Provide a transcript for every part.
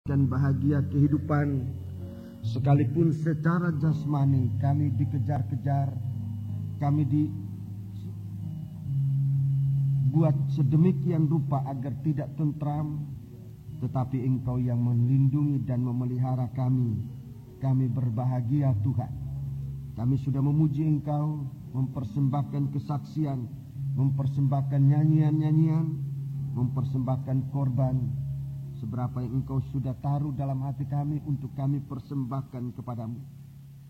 mendapatkan bahagia kehidupan, sekalipun secara jasmani kami dikejar-kejar, kami dibuat sedemikian rupa agar tidak tentram, tetapi Engkau yang melindungi dan memelihara kami. Kami berbahagia Tuhan. Kami sudah memuji Engkau, mempersembahkan kesaksian, mempersembahkan nyanyian-nyanyian, mempersembahkan korban. Seberapa yang Engkau sudah taruh dalam hati kami untuk kami persembahkan kepadamu.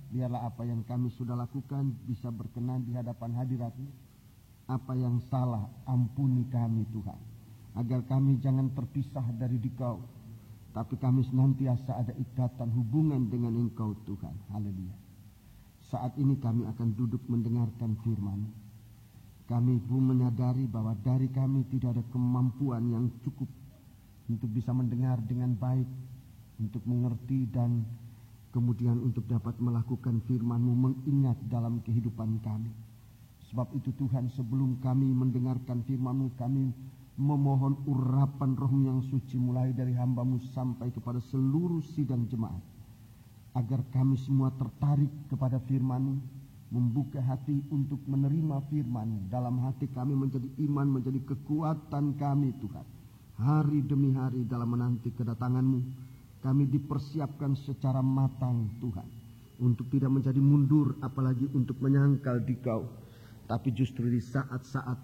Biarlah apa yang kami sudah lakukan bisa berkenan di hadapan hadirat-Mu. Apa yang salah, ampuni kami Tuhan. Agar kami jangan terpisah dari Dikau, tapi kami senantiasa ada ikatan hubungan dengan Engkau Tuhan. Haleluya. Saat ini kami akan duduk mendengarkan firman. Kami pun menyadari bahwa dari kami tidak ada kemampuan yang cukup untuk bisa mendengar dengan baik, untuk mengerti dan kemudian untuk dapat melakukan firman-Mu, mengingat dalam kehidupan kami. Sebab itu Tuhan, sebelum kami mendengarkan firman-Mu, kami memohon urapan Roh-Mu yang suci mulai dari hamba-Mu sampai kepada seluruh sidang jemaat. Agar kami semua tertarik kepada firman-Mu, membuka hati untuk menerima firman-Mu. Dalam hati kami menjadi iman, menjadi kekuatan kami Tuhan. Hari demi hari dalam menanti kedatangan-Mu, kami dipersiapkan secara matang Tuhan. Untuk tidak menjadi mundur, apalagi untuk menyangkal Dikau. Tapi justru di saat-saat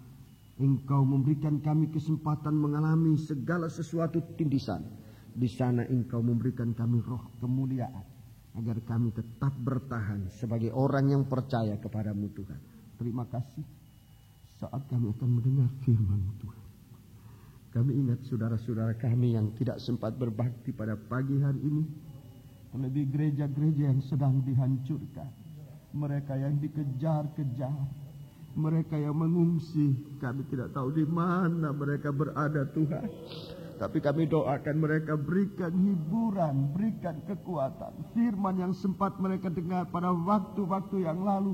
Engkau memberikan kami kesempatan mengalami segala sesuatu tindisan, di sana Engkau memberikan kami roh kemuliaan, agar kami tetap bertahan sebagai orang yang percaya kepadamu Tuhan. Terima kasih saat kami akan mendengar firman-Mu Tuhan. Kami ingat saudara-saudara kami yang tidak sempat berbakti pada pagi hari ini. Lebih gereja-gereja yang sedang dihancurkan. Mereka yang dikejar-kejar. Mereka yang mengungsi. Kami tidak tahu di mana mereka berada Tuhan. Tapi kami doakan mereka, berikan hiburan, berikan kekuatan. Firman yang sempat mereka dengar pada waktu-waktu yang lalu,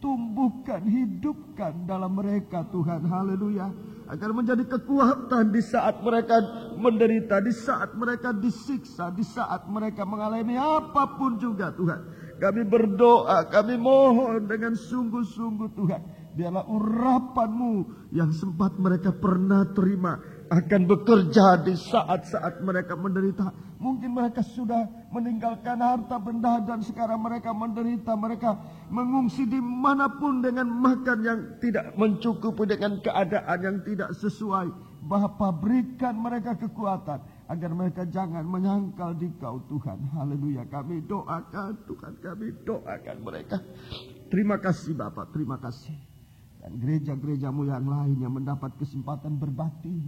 tumbuhkan, hidupkan dalam mereka Tuhan. Haleluya. Agar menjadi kekuatan di saat mereka menderita, di saat mereka disiksa, di saat mereka mengalami apapun juga Tuhan. Kami berdoa, kami mohon dengan sungguh-sungguh Tuhan. Biarlah urapan-Mu yang sempat mereka pernah terima akan bekerja di saat-saat mereka menderita. Mungkin mereka sudah meninggalkan harta benda dan sekarang mereka menderita. Mereka mengungsi dimanapun dengan makan yang tidak mencukupi, dengan keadaan yang tidak sesuai. Bapa, berikan mereka kekuatan agar mereka jangan menyangkal Dikau Tuhan. Haleluya. Kami doakan Tuhan, kami doakan mereka. Terima kasih Bapa, terima kasih. Dan gereja-gereja-Mu yang lain yang mendapat kesempatan berbakti,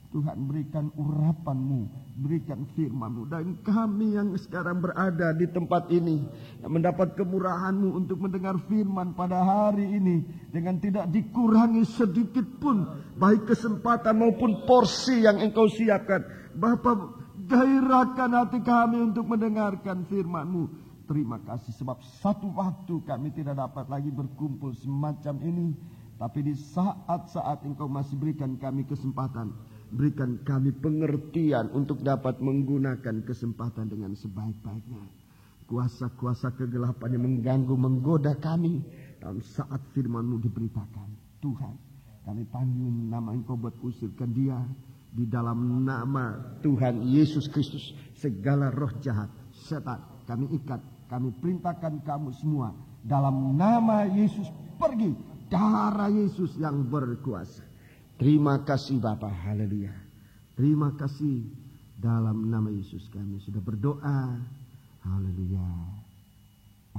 Tuhan berikan urapan-Mu, berikan firman-Mu. Dan kami yang sekarang berada di tempat ini, yang mendapat kemurahan-Mu untuk mendengar firman pada hari ini, dengan tidak dikurangi sedikit pun, baik kesempatan maupun porsi yang Engkau siapkan. Bapa, gairahkan hati kami untuk mendengarkan firman-Mu. Terima kasih sebab satu waktu kami tidak dapat lagi berkumpul semacam ini. Tapi di saat-saat Engkau masih berikan kami kesempatan, berikan kami pengertian untuk dapat menggunakan kesempatan dengan sebaik-baiknya. Kuasa-kuasa kegelapan yang mengganggu, menggoda kami dalam saat firman-Mu diberitakan. Tuhan, kami panggil nama Engkau buat usirkan dia. Di dalam nama Tuhan Yesus Kristus, segala roh jahat, setan, kami ikat, kami perintahkan kamu semua. Dalam nama Yesus, pergi. Darah Yesus yang berkuasa. Terima kasih Bapa, haleluya. Terima kasih, dalam nama Yesus kami sudah berdoa. Haleluya.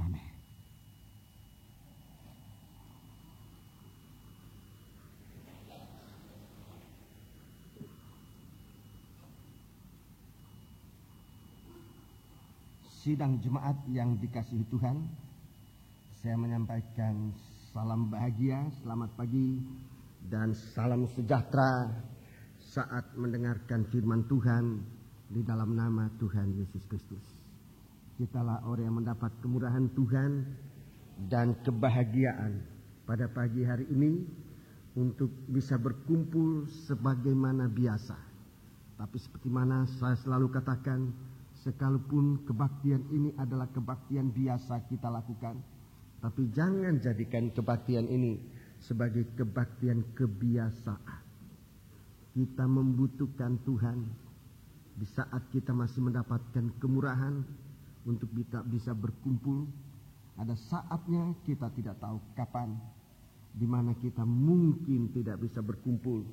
Amin. Sidang jemaat yang dikasihi Tuhan, saya menyampaikan salam bahagia, selamat pagi, dan salam sejahtera saat mendengarkan firman Tuhan di dalam nama Tuhan Yesus Kristus. Kitalah orang yang mendapat kemurahan Tuhan dan kebahagiaan pada pagi hari ini untuk bisa berkumpul sebagaimana biasa. Tapi seperti mana saya selalu katakan, Sekalipun kebaktian ini adalah kebaktian biasa kita lakukan, tapi jangan jadikan kebaktian ini sebagai kebaktian kebiasaan. Kita membutuhkan Tuhan di saat kita masih mendapatkan kemurahan untuk kita bisa berkumpul. Ada saatnya kita tidak tahu kapan, di mana kita mungkin tidak bisa berkumpul.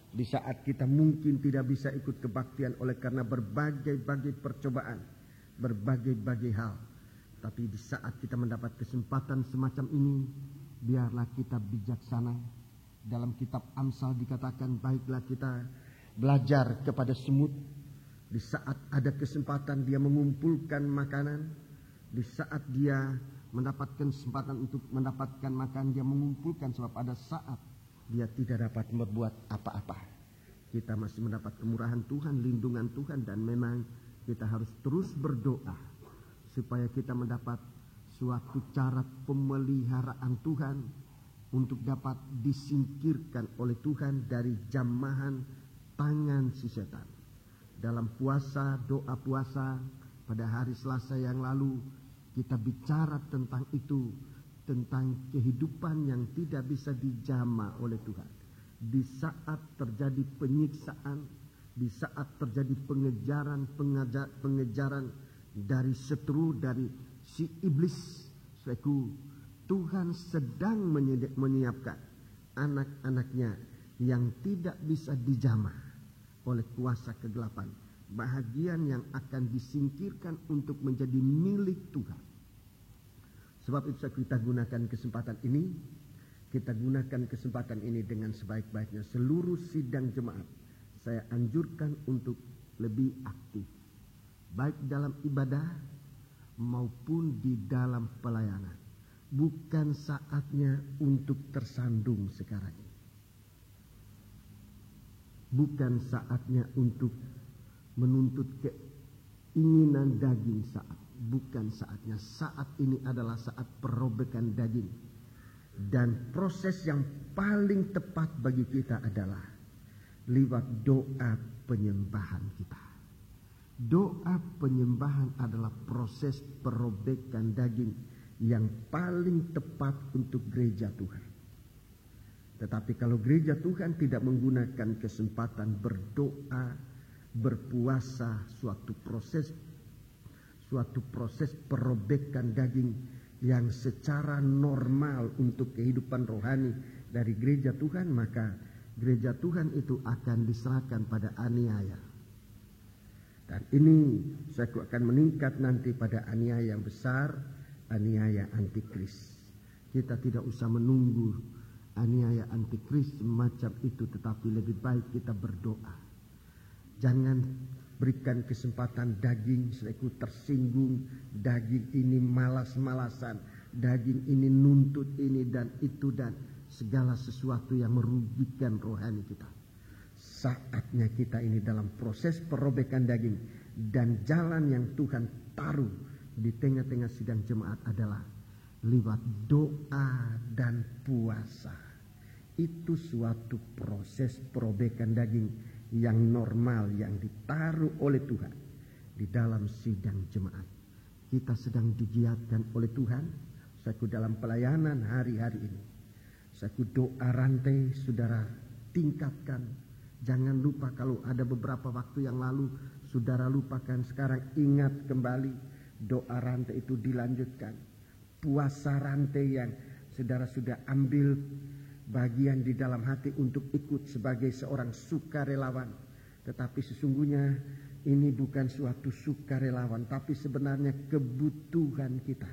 Di saat kita mungkin tidak bisa ikut kebaktian oleh karena berbagai-bagai percobaan, berbagai-bagai hal. Tapi di saat kita mendapat kesempatan semacam ini, biarlah kita bijaksana. Dalam kitab Amsal dikatakan, baiklah kita belajar kepada semut. Di saat ada kesempatan dia mengumpulkan makanan, di saat dia mendapatkan kesempatan untuk mendapatkan makan, dia mengumpulkan, sebab ada saat dia tidak dapat berbuat apa-apa. Kita masih mendapat kemurahan Tuhan, lindungan Tuhan, dan memang kita harus terus berdoa supaya kita mendapat suatu cara pemeliharaan Tuhan untuk dapat disingkirkan oleh Tuhan dari jamahan tangan si setan. Dalam puasa, doa puasa pada hari Selasa yang lalu, kita bicara tentang itu, tentang kehidupan yang tidak bisa dijama oleh Tuhan. Di saat terjadi penyiksaan, di saat terjadi pengejaran dari seteru, dari si iblis, Tuhan sedang menyiapkan anak-anaknya yang tidak bisa dijama oleh kuasa kegelapan. Bahagian yang akan disingkirkan untuk menjadi milik Tuhan. Sebab itu kita gunakan kesempatan ini. Kita gunakan kesempatan ini dengan sebaik-baiknya. Seluruh sidang jemaat saya anjurkan untuk lebih aktif, baik dalam ibadah maupun di dalam pelayanan. Bukan saatnya untuk tersandung sekarang ini. Bukan saatnya untuk menuntut keinginan daging saat. Bukan saatnya. Saat ini adalah saat perobekan daging. Dan proses yang paling tepat bagi kita adalah lewat doa penyembahan kita. Doa penyembahan adalah proses perobekan daging yang paling tepat untuk gereja Tuhan. Tetapi kalau gereja Tuhan tidak menggunakan kesempatan berdoa, berpuasa, suatu proses perobekan daging yang secara normal untuk kehidupan rohani dari gereja Tuhan, maka gereja Tuhan itu akan diserahkan pada aniaya. Dan ini saya akan meningkat nanti pada aniaya yang besar, aniaya antikris. Kita tidak usah menunggu aniaya antikris semacam itu, tetapi lebih baik kita berdoa. Jangan berikan kesempatan daging selaku tersinggung, daging ini malas-malasan, daging ini nuntut ini dan itu dan segala sesuatu yang merugikan rohani kita. Saatnya kita ini dalam proses perobekan daging, dan jalan yang Tuhan taruh di tengah-tengah sidang jemaat adalah lewat doa dan puasa. Itu suatu proses perobekan daging yang normal yang ditaruh oleh Tuhan di dalam sidang jemaat. Kita sedang digiatkan oleh Tuhan. Saku dalam pelayanan hari-hari ini, saku doa rantai saudara tingkatkan. Jangan lupa, kalau ada beberapa waktu yang lalu saudara lupakan, sekarang ingat kembali. Doa rantai itu dilanjutkan. Puasa rantai yang saudara sudah ambil bagian di dalam hati untuk ikut sebagai seorang sukarelawan. Tetapi sesungguhnya ini bukan suatu sukarelawan, tapi sebenarnya kebutuhan kita,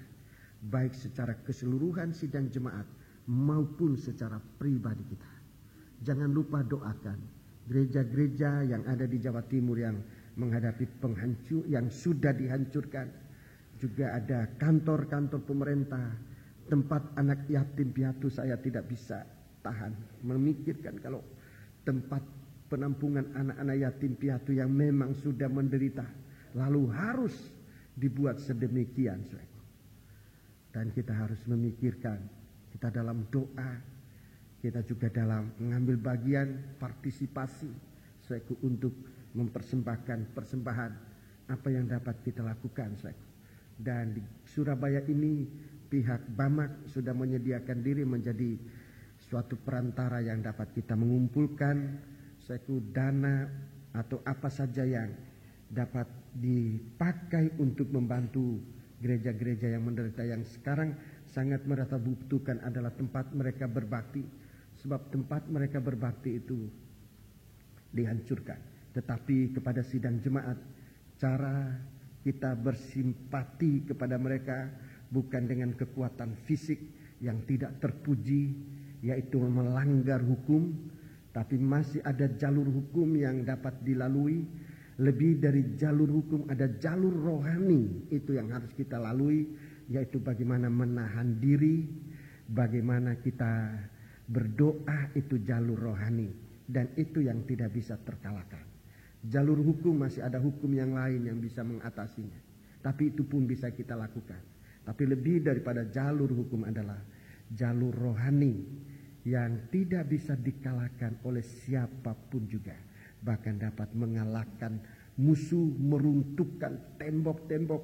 baik secara keseluruhan sidang jemaat maupun secara pribadi kita. Jangan lupa doakan gereja-gereja yang ada di Jawa Timur yang menghadapi penghancur, yang sudah dihancurkan. Juga ada kantor-kantor pemerintah, tempat anak yatim piatu. Saya tidak bisa tahan memikirkan kalau tempat penampungan anak-anak yatim piatu yang memang sudah menderita, lalu harus dibuat sedemikian. Dan kita harus memikirkan, kita dalam doa, kita juga dalam mengambil bagian partisipasi untuk mempersembahkan persembahan apa yang dapat kita lakukan. Dan di Surabaya ini pihak Bamak sudah menyediakan diri menjadi suatu perantara yang dapat kita mengumpulkan dana atau apa saja yang dapat dipakai untuk membantu gereja-gereja yang menderita, yang sekarang sangat mereka butuhkan adalah tempat mereka berbakti. Sebab tempat mereka berbakti itu dihancurkan. Tetapi kepada sidang jemaat, cara kita bersimpati kepada mereka bukan dengan kekuatan fisik yang tidak terpuji, yaitu melanggar hukum, tapi masih ada jalur hukum yang dapat dilalui. Lebih dari jalur hukum ada jalur rohani, itu yang harus kita lalui, yaitu bagaimana menahan diri, bagaimana kita berdoa, itu jalur rohani, dan itu yang tidak bisa terkalahkan. Jalur hukum masih ada hukum yang lain yang bisa mengatasinya, tapi itu pun bisa kita lakukan. Tapi lebih daripada jalur hukum adalah jalur rohani yang tidak bisa dikalahkan oleh siapapun juga. Bahkan dapat mengalahkan musuh, meruntuhkan tembok-tembok,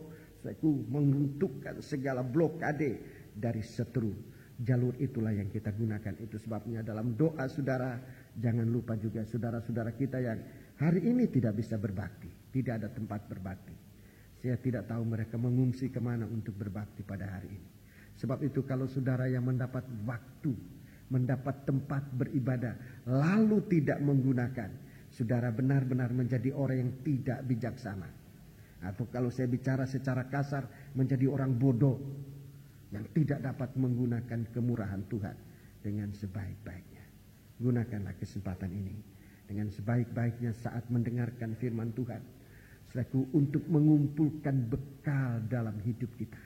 meruntuhkan segala blokade dari setru. Jalur itulah yang kita gunakan. Itu sebabnya dalam doa saudara, jangan lupa juga saudara-saudara kita yang hari ini tidak bisa berbakti, tidak ada tempat berbakti. Saya tidak tahu mereka mengungsi kemana untuk berbakti pada hari ini. Sebab itu kalau saudara yang mendapat waktu, mendapat tempat beribadah, lalu tidak menggunakan, saudara benar-benar menjadi orang yang tidak bijaksana. Atau kalau saya bicara secara kasar, menjadi orang bodoh yang tidak dapat menggunakan kemurahan Tuhan dengan sebaik-baiknya. Gunakanlah kesempatan ini dengan sebaik-baiknya saat mendengarkan firman Tuhan, untuk mengumpulkan bekal dalam hidup kita.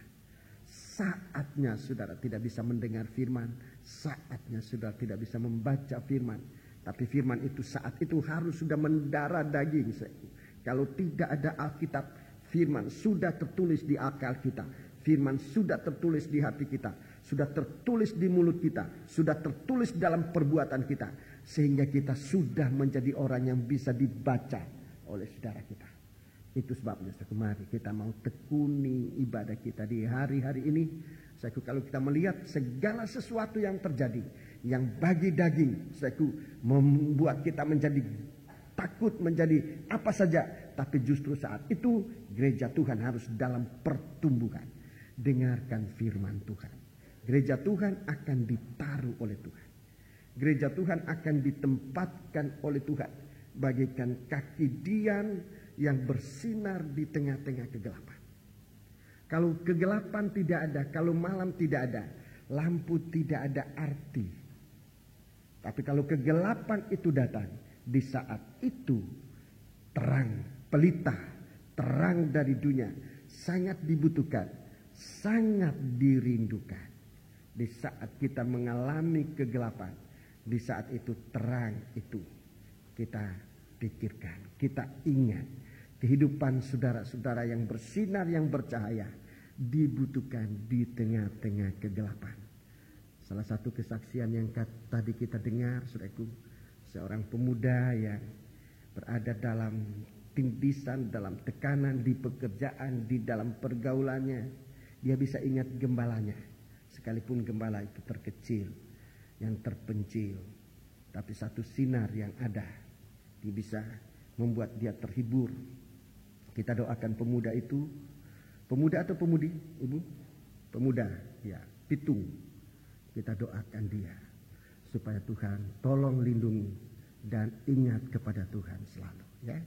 Saatnya saudara tidak bisa mendengar firman, saatnya saudara tidak bisa membaca firman, tapi firman itu saat itu harus sudah mendarah daging. Kalau tidak ada Alkitab, firman sudah tertulis di akal kita, firman sudah tertulis di hati kita, sudah tertulis di mulut kita, sudah tertulis dalam perbuatan kita, sehingga kita sudah menjadi orang yang bisa dibaca oleh saudara kita. Itu sebabnya mari kita mau tekuni ibadah kita di hari-hari ini. Kalau kita melihat segala sesuatu yang terjadi, yang bagi daging, membuat kita menjadi takut, menjadi apa saja. Tapi justru saat itu gereja Tuhan harus dalam pertumbuhan. Dengarkan firman Tuhan. Gereja Tuhan akan ditaruh oleh Tuhan. Gereja Tuhan akan ditempatkan oleh Tuhan bagaikan kaki dian yang bersinar di tengah-tengah kegelapan. Kalau kegelapan tidak ada, kalau malam tidak ada, lampu tidak ada arti. Tapi kalau kegelapan itu datang, di saat itu terang, pelita, terang dari dunia sangat dibutuhkan, sangat dirindukan. Di saat kita mengalami kegelapan, di saat itu terang itu kita pikirkan, kita ingat. Kehidupan saudara-saudara yang bersinar, yang bercahaya, dibutuhkan di tengah-tengah kegelapan. Salah satu kesaksian yang tadi kita dengar, saudaraku, seorang pemuda yang berada dalam tindisan, dalam tekanan di pekerjaan, di dalam pergaulannya, dia bisa ingat gembalanya. Sekalipun gembala itu terkecil, yang terpencil, tapi satu sinar yang ada, dia bisa membuat dia terhibur. Kita doakan pemuda itu, pemuda atau pemudi, ibu? Pemuda, ya, Pitung. Kita doakan dia supaya Tuhan tolong lindungi dan ingat kepada Tuhan selalu. Ya,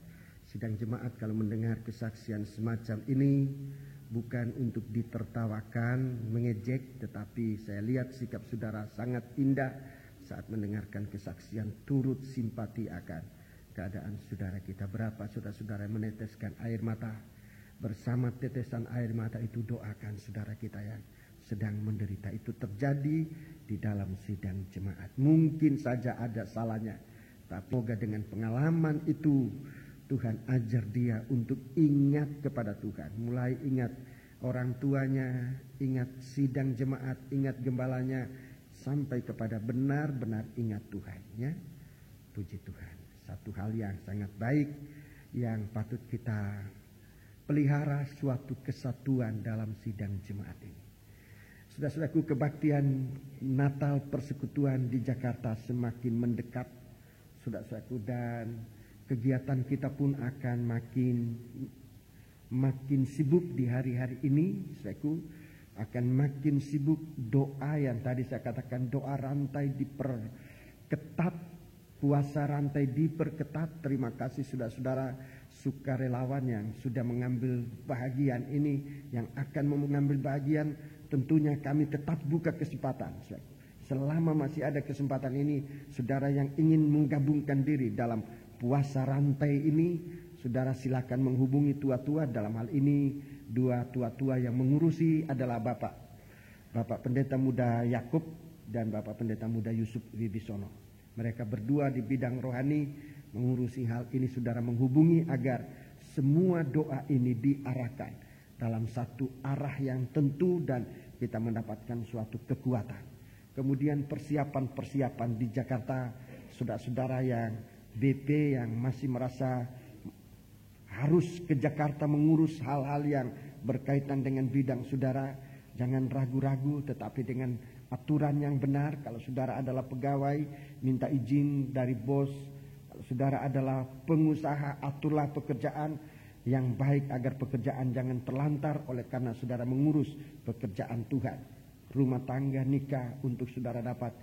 sidang jemaat kalau mendengar kesaksian semacam ini bukan untuk ditertawakan, mengejek, tetapi saya lihat sikap saudara sangat indah saat mendengarkan kesaksian, turut simpati akan keadaan saudara kita. Berapa saudara-saudara yang meneteskan air mata, bersama tetesan air mata itu doakan saudara kita yang sedang menderita. Itu terjadi di dalam sidang jemaat. Mungkin saja ada salahnya, tapi semoga dengan pengalaman itu Tuhan ajar dia untuk ingat kepada Tuhan. Mulai ingat orang tuanya, ingat sidang jemaat, ingat gembalanya, sampai kepada benar-benar ingat Tuhan. Ya, puji Tuhan. Satu hal yang sangat baik yang patut kita pelihara suatu kesatuan dalam sidang jemaat ini. Saudara-saudaraku, kebaktian Natal Persekutuan di Jakarta semakin mendekat, saudara-saudaraku, dan kegiatan kita pun akan makin sibuk di hari-hari ini, saudaraku, akan makin sibuk. Doa yang tadi saya katakan, doa rantai diperketat, puasa rantai diperketat. Terima kasih saudara-saudara sukarelawan yang sudah mengambil bahagian ini, yang akan mengambil bahagian. Tentunya kami tetap buka kesempatan, selama masih ada kesempatan ini, saudara yang ingin menggabungkan diri dalam puasa rantai ini, saudara silakan menghubungi tua-tua. Dalam hal ini dua tua-tua yang mengurusi adalah Bapak Pendeta Muda Yakub dan Bapak Pendeta Muda Yusuf Wibisono. Mereka berdua di bidang rohani mengurusi hal ini. Saudara menghubungi agar semua doa ini diarahkan dalam satu arah yang tentu dan kita mendapatkan suatu kekuatan. Kemudian persiapan-persiapan di Jakarta, saudara-saudara yang BP yang masih merasa harus ke Jakarta mengurus hal-hal yang berkaitan dengan bidang saudara, jangan ragu-ragu, tetapi dengan aturan yang benar. Kalau saudara adalah pegawai, minta izin dari bos. Kalau saudara adalah pengusaha, aturlah pekerjaan yang baik agar pekerjaan jangan terlantar oleh karena saudara mengurus pekerjaan Tuhan. Rumah tangga, nikah, untuk saudara dapat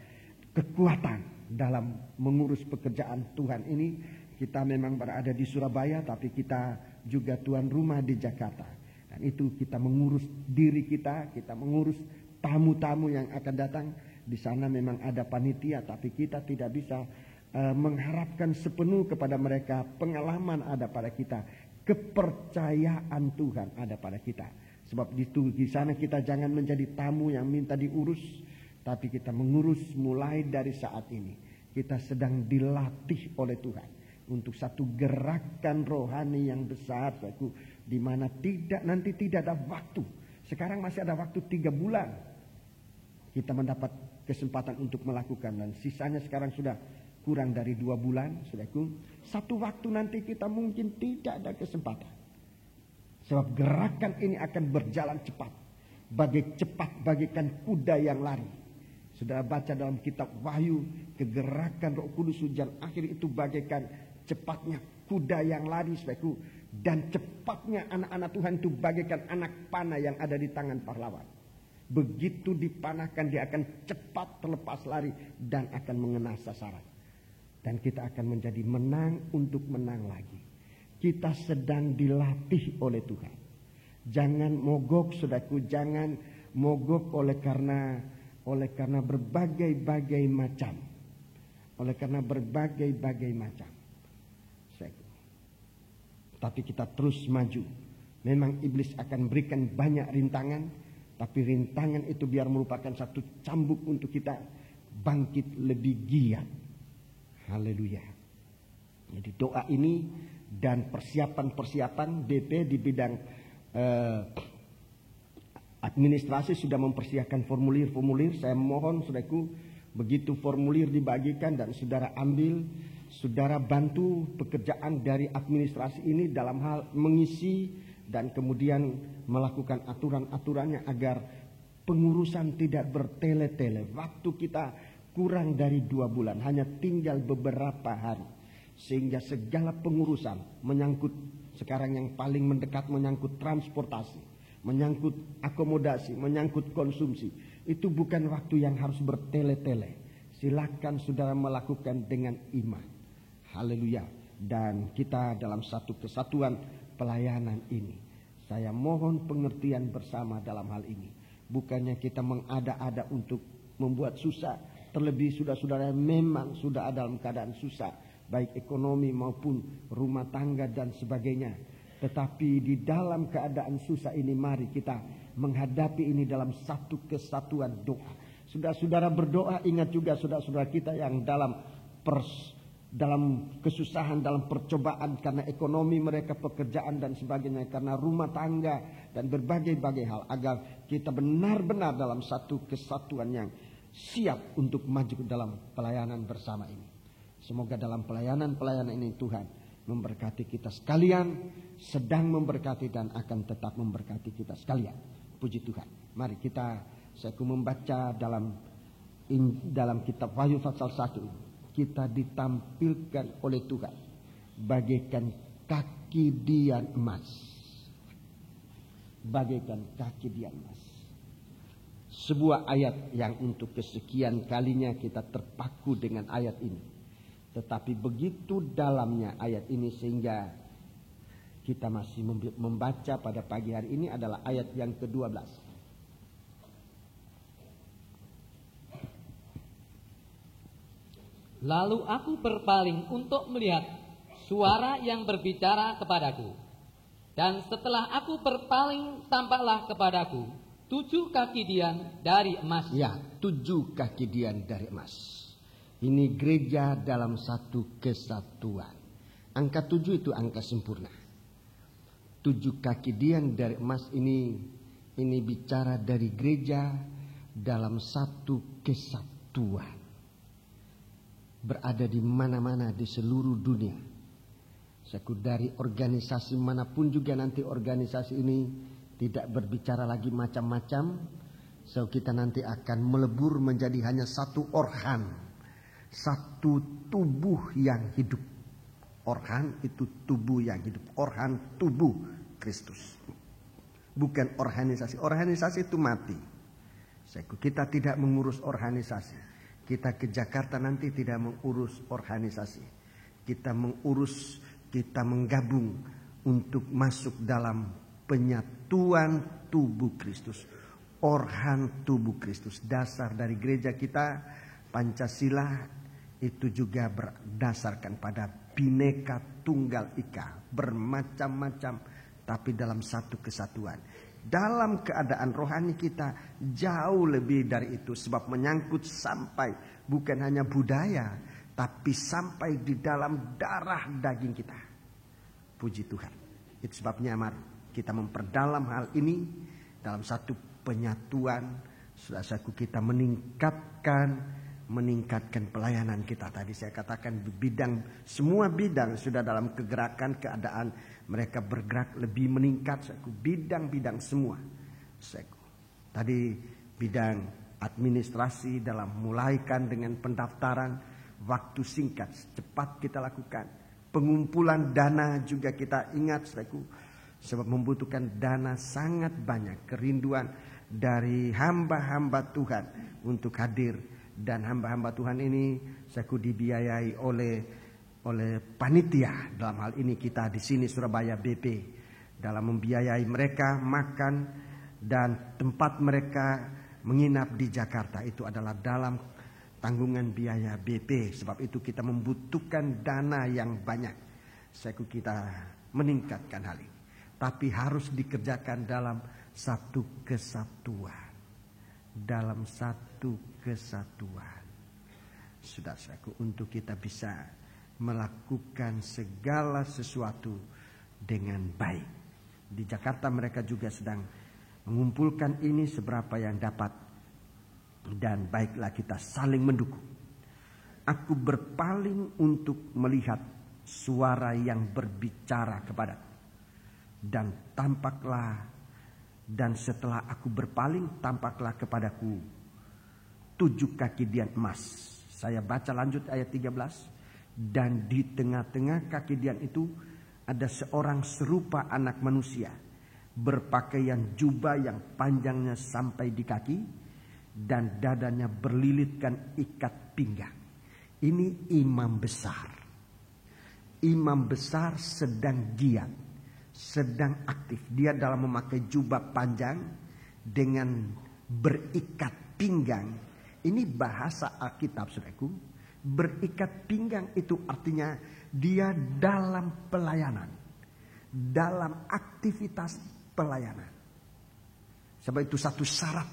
kekuatan dalam mengurus pekerjaan Tuhan ini. Kita memang berada di Surabaya, tapi kita juga tuan rumah di Jakarta. Dan itu kita mengurus diri kita mengurus tamu-tamu yang akan datang. Di sana memang ada panitia, tapi kita tidak bisa mengharapkan sepenuh kepada mereka. Pengalaman ada pada kita, kepercayaan Tuhan ada pada kita. Sebab itu di sana kita jangan menjadi tamu yang minta diurus, tapi kita mengurus mulai dari saat ini. Kita sedang dilatih oleh Tuhan untuk satu gerakan rohani yang besar, di mana nanti tidak ada waktu. Sekarang masih ada waktu 3 bulan kita mendapat kesempatan untuk melakukan, dan sisanya sekarang sudah kurang dari 2 bulan, saudaraku. Satu waktu nanti kita mungkin tidak ada kesempatan, sebab gerakan ini akan berjalan cepat bagaikan kuda yang lari. Saudara baca dalam kitab Wahyu, kegerakan Roh Kudus hujan akhir itu bagaikan cepatnya kuda yang lari, saudaraku, dan cepatnya anak-anak Tuhan itu bagaikan anak panah yang ada di tangan pahlawan. Begitu dipanahkan, dia akan cepat terlepas lari dan akan mengenai sasaran. Dan kita akan menjadi menang untuk menang lagi. Kita sedang dilatih oleh Tuhan. Jangan mogok, saudaraku, jangan mogok oleh karena berbagai-bagai macam. Oleh karena berbagai-bagai macam. Tapi kita terus maju. Memang iblis akan berikan banyak rintangan, tapi rintangan itu biar merupakan satu cambuk untuk kita bangkit lebih giat. Haleluya. Jadi doa ini dan persiapan BP di bidang administrasi sudah mempersiapkan formulir-formulir. Saya mohon saudaraku, begitu formulir dibagikan dan saudara ambil, saudara bantu pekerjaan dari administrasi ini dalam hal mengisi dan kemudian melakukan aturan-aturannya agar pengurusan tidak bertele-tele. Waktu kita kurang dari 2 bulan, hanya tinggal beberapa hari. Sehingga segala pengurusan menyangkut sekarang yang paling mendekat, menyangkut transportasi, menyangkut akomodasi, menyangkut konsumsi. Itu bukan waktu yang harus bertele-tele. Silakan saudara melakukan dengan iman. Haleluya. Dan kita dalam satu kesatuan pelayanan ini, saya mohon pengertian bersama dalam hal ini. Bukannya kita mengada-ada untuk membuat susah. Terlebih saudara-saudara memang sudah dalam keadaan susah, baik ekonomi maupun rumah tangga dan sebagainya. Tetapi di dalam keadaan susah ini, mari kita menghadapi ini dalam satu kesatuan doa. Saudara-saudara berdoa, ingat juga saudara-saudara kita yang dalam kesusahan, dalam percobaan karena ekonomi mereka, pekerjaan dan sebagainya, karena rumah tangga dan berbagai-bagai hal, agar kita benar-benar dalam satu kesatuan yang siap untuk maju dalam pelayanan bersama ini. Semoga dalam pelayanan ini Tuhan memberkati kita sekalian, sedang memberkati dan akan tetap memberkati kita sekalian. Puji Tuhan. Mari saya membaca dalam kitab Wahyu pasal 1. Kita ditampilkan oleh Tuhan bagaikan kaki dian emas. Bagaikan kaki dian emas. Sebuah ayat yang untuk kesekian kalinya kita terpaku dengan ayat ini. Tetapi begitu dalamnya ayat ini sehingga kita masih membaca pada pagi hari ini adalah ayat yang ke-12. Lalu aku berpaling untuk melihat suara yang berbicara kepadaku. Dan setelah aku berpaling, tampaklah kepadaku 7 kaki dian dari emas. Ya, 7 kaki dian dari emas. Ini gereja dalam satu kesatuan. Angka 7 itu angka sempurna. 7 kaki dian dari emas ini bicara dari gereja dalam satu kesatuan. Berada di mana-mana di seluruh dunia. Dari organisasi manapun juga nanti organisasi ini tidak berbicara lagi macam-macam. Kita nanti akan melebur menjadi hanya satu organ. Satu tubuh yang hidup. Organ itu tubuh yang hidup. Organ tubuh Kristus. Bukan organisasi. Organisasi itu mati. Kita tidak mengurus organisasi. Kita ke Jakarta nanti tidak mengurus organisasi. Kita menggabung untuk masuk dalam penyatuan tubuh Kristus. Organ tubuh Kristus. Dasar dari gereja kita Pancasila itu juga berdasarkan pada Bhinneka Tunggal Ika, bermacam-macam tapi dalam satu kesatuan. Dalam keadaan rohani kita jauh lebih dari itu, sebab menyangkut sampai bukan hanya budaya tapi sampai di dalam darah daging kita. Puji Tuhan. Itu sebabnya mari kita memperdalam hal ini dalam satu penyatuan. Saudaraku, kita meningkatkan pelayanan kita. Tadi saya katakan semua bidang sudah dalam kegerakan, keadaan mereka bergerak lebih meningkat. Bidang-bidang semua. Tadi bidang administrasi dalam mulaikan dengan pendaftaran, waktu singkat, cepat kita lakukan. Pengumpulan dana juga kita ingat, sebab membutuhkan dana sangat banyak. Kerinduan dari hamba-hamba Tuhan untuk hadir. Dan hamba-hamba Tuhan ini dibiayai oleh panitia. Dalam hal ini kita di sini Surabaya BP dalam membiayai mereka makan dan tempat mereka menginap di Jakarta itu adalah dalam tanggungan biaya BP. Sebab itu kita membutuhkan dana yang banyak. Kita meningkatkan hal ini. Tapi harus dikerjakan dalam satu kesatuan. Dalam satu kesatuan. Saudaraku, untuk kita bisa melakukan segala sesuatu dengan baik. Di Jakarta mereka juga sedang mengumpulkan ini seberapa yang dapat. Dan baiklah kita saling mendukung. Aku berpaling untuk melihat suara yang berbicara kepadaku. Dan setelah aku berpaling, tampaklah kepadaku 7 kaki dian emas. Saya baca lanjut ayat 13. Dan di tengah-tengah kaki dian itu ada seorang serupa anak manusia, berpakaian jubah yang panjangnya sampai di kaki, dan dadanya berlilitkan ikat pinggang. Ini imam besar. Imam besar sedang giat, sedang aktif. Dia dalam memakai jubah panjang dengan berikat pinggang. Ini bahasa Alkitab, saudaraku. Berikat pinggang itu artinya dia dalam pelayanan, dalam aktivitas pelayanan. Sebab itu satu syarat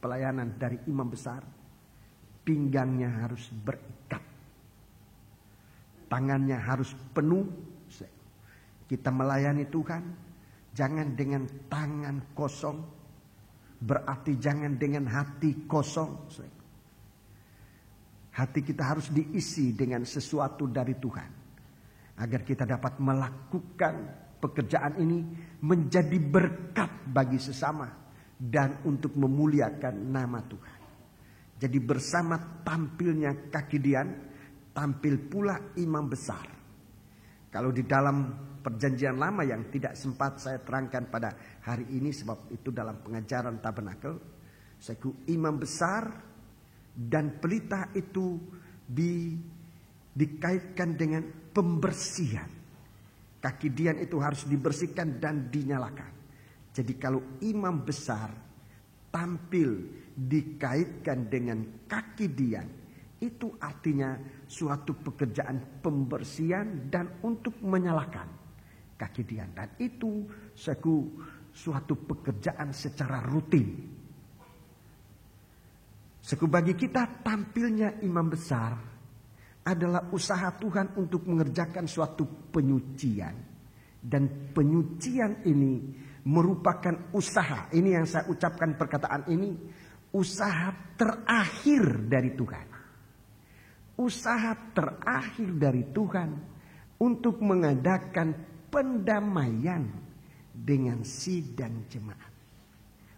pelayanan dari imam besar, pinggangnya harus berikat, tangannya harus penuh. Kita melayani Tuhan jangan dengan tangan kosong, berarti jangan dengan hati kosong. Hati kita harus diisi dengan sesuatu dari Tuhan. agar kita dapat melakukan pekerjaan ini menjadi berkat bagi sesama dan untuk memuliakan nama Tuhan. Jadi bersama tampilnya kaki Dian, tampil pula imam besar. Kalau di dalam perjanjian lama yang tidak sempat saya terangkan pada hari ini sebab itu dalam pengajaran tabernakel, imam besar dan pelita itu dikaitkan dengan pembersihan. Kaki Dian itu harus dibersihkan dan dinyalakan. Jadi kalau imam besar tampil dikaitkan dengan kaki Dian, itu artinya suatu pekerjaan pembersihan dan untuk menyalakan kaki Dian. Dan itu suatu pekerjaan secara rutin. Bagi kita tampilnya imam besar adalah usaha Tuhan untuk mengerjakan suatu penyucian. Dan penyucian ini merupakan usaha. Ini yang saya ucapkan perkataan ini. Usaha terakhir dari Tuhan. Usaha terakhir dari Tuhan untuk mengadakan pendamaian dengan sidang jemaat.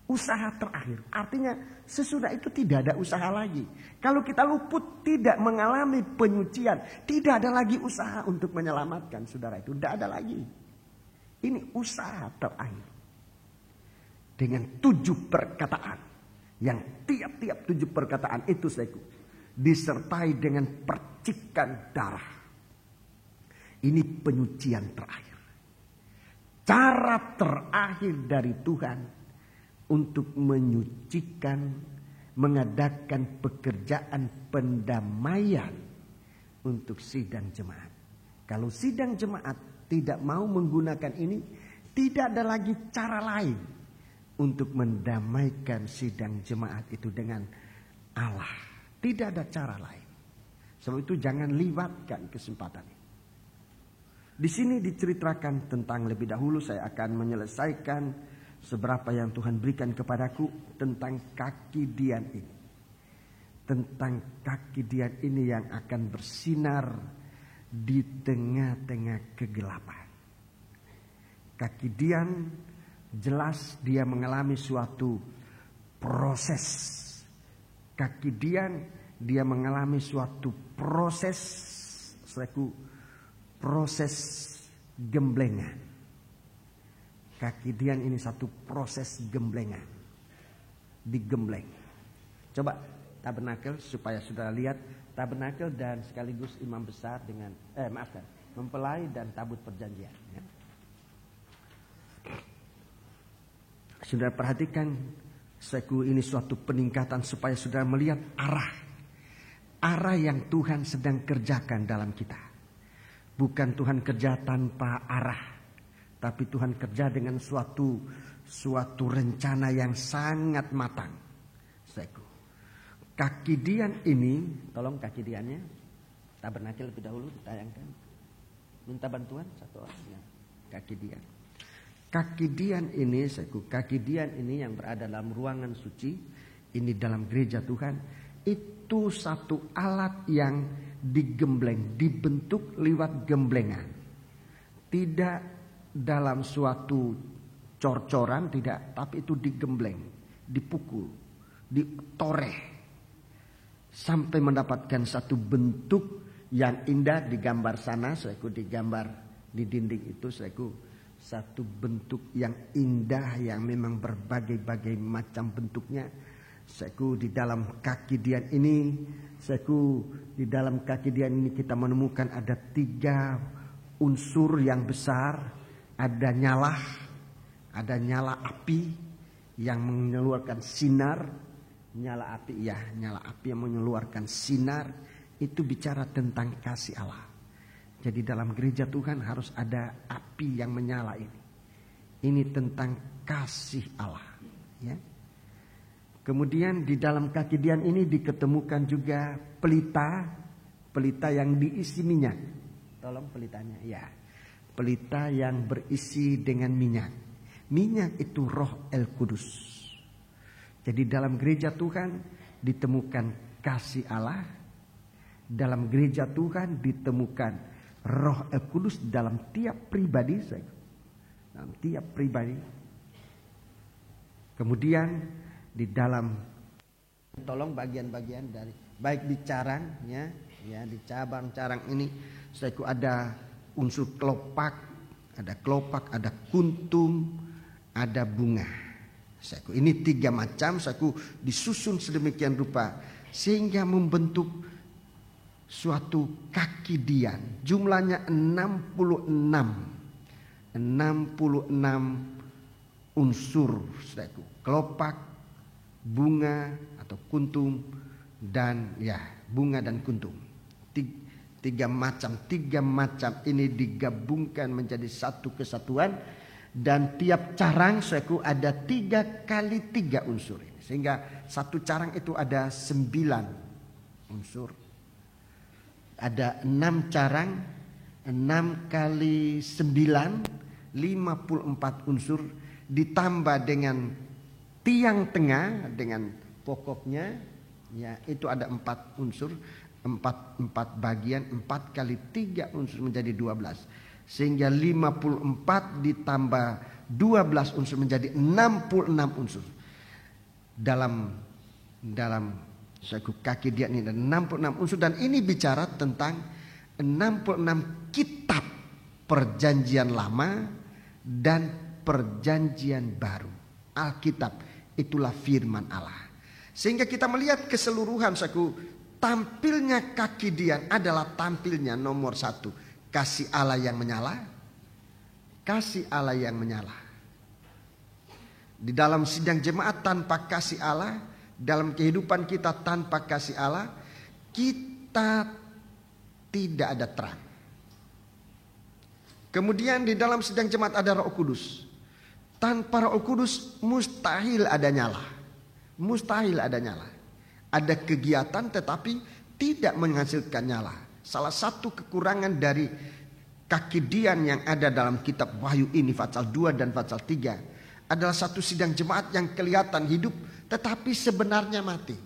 Usaha terakhir. Artinya sesudah itu tidak ada usaha lagi. Kalau kita luput tidak mengalami penyucian, tidak ada lagi usaha untuk menyelamatkan saudara itu. Tidak ada lagi. Ini usaha terakhir. Dengan 7 perkataan. Yang tiap-tiap 7 perkataan itu disertai dengan percikan darah. Ini penyucian terakhir. Cara terakhir dari Tuhan untuk menyucikan, mengadakan pekerjaan pendamaian untuk sidang jemaat. Kalau sidang jemaat tidak mau menggunakan ini, tidak ada lagi cara lain untuk mendamaikan sidang jemaat itu dengan Allah. Tidak ada cara lain. Sebab itu jangan lewatkan kesempatan ini. Di sini diceritakan tentang lebih dahulu saya akan menyelesaikan seberapa yang Tuhan berikan kepadaku tentang kaki Dian ini. Tentang kaki Dian ini yang akan bersinar di tengah-tengah kegelapan. Kaki Dian jelas dia mengalami suatu proses. Kaki Dian dia mengalami suatu proses gemblengan. Kaki Dian ini satu proses gemblengan. Digembleng. Coba tabernakel supaya saudara lihat tabernakel dan sekaligus imam besar dengan mempelai dan tabut perjanjian. Ya. Saudara perhatikan ini suatu peningkatan supaya saudara melihat arah yang Tuhan sedang kerjakan dalam kita. Bukan Tuhan kerja tanpa arah, tapi Tuhan kerja dengan suatu rencana yang sangat matang. Kaki Dian ini, tolong kaki Diannya, tabernakel lebih dahulu ditayangkan. Minta bantuan satu orang ya. Kaki Dian. Kaki Dian ini, kaki Dian ini yang berada dalam ruangan suci, ini dalam gereja Tuhan, itu satu alat yang digembleng, dibentuk lewat gemblengan. Tidak dalam suatu cor-coran, tidak, tapi itu digembleng, dipukul, ditoreh, sampai mendapatkan satu bentuk yang indah digambar sana, digambar di dinding itu, satu bentuk yang indah yang memang berbagai-bagai macam bentuknya. Di dalam kaki Dian ini, di dalam kaki Dian ini kita menemukan ada 3 unsur yang besar. Ada nyala api yang mengeluarkan sinar. Nyala api yang mengeluarkan sinar. Itu bicara tentang kasih Allah. Jadi dalam gereja Tuhan harus ada api yang menyala ini. Ini tentang kasih Allah. Ya. Kemudian di dalam kaki Dian ini diketemukan juga pelita yang diisi minyak. Tolong pelitanya, ya. Pelita yang berisi dengan minyak. Minyak itu Roh El Kudus. Jadi dalam gereja Tuhan ditemukan kasih Allah. Dalam gereja Tuhan ditemukan Roh Kudus dalam tiap pribadi, dalam tiap pribadi. Kemudian di dalam, tolong bagian-bagian dari, baik di carangnya, ya di cabang-carang ini, saudaraku, ada unsur kelopak, ada kuntum, ada bunga. Saudaraku, ini 3 macam, saudaraku, disusun sedemikian rupa sehingga membentuk suatu kaki dian. Jumlahnya 66 unsur, saudaraku. Kelopak, bunga atau kuntum, dan ya bunga dan kuntum. 3 macam ini digabungkan menjadi satu kesatuan. Dan tiap carang, saudaraku, ada 3 kali 3 unsur ini. Sehingga satu carang itu ada 9 unsur. Ada 6 carang, 6 kali 9, 54 unsur. Ditambah dengan tiang tengah dengan pokoknya, ya itu ada 4 unsur, 4 bagian, 4 kali 3 unsur menjadi 12. Sehingga 54 ditambah 12 unsur menjadi 66 unsur. Dalam suatu kaki dian ini ada 66 unsur, dan ini bicara tentang 66 kitab perjanjian lama dan perjanjian baru. Alkitab itulah firman Allah. Sehingga kita melihat keseluruhan, saudaraku, tampilnya kaki dian adalah tampilnya nomor 1, kasih Allah yang menyala. Kasih Allah yang menyala. Di dalam sidang jemaat tanpa kasih Allah, dalam kehidupan kita tanpa kasih Allah, kita tidak ada terang. Kemudian di dalam sidang jemaat ada Roh Kudus. Tanpa Roh Kudus mustahil ada nyala. Mustahil ada nyala. Ada kegiatan tetapi tidak menghasilkan nyala. Salah satu kekurangan dari kaki dian yang ada dalam kitab Wahyu ini, pasal 2 dan pasal 3, adalah satu sidang jemaat yang kelihatan hidup tetapi sebenarnya mati.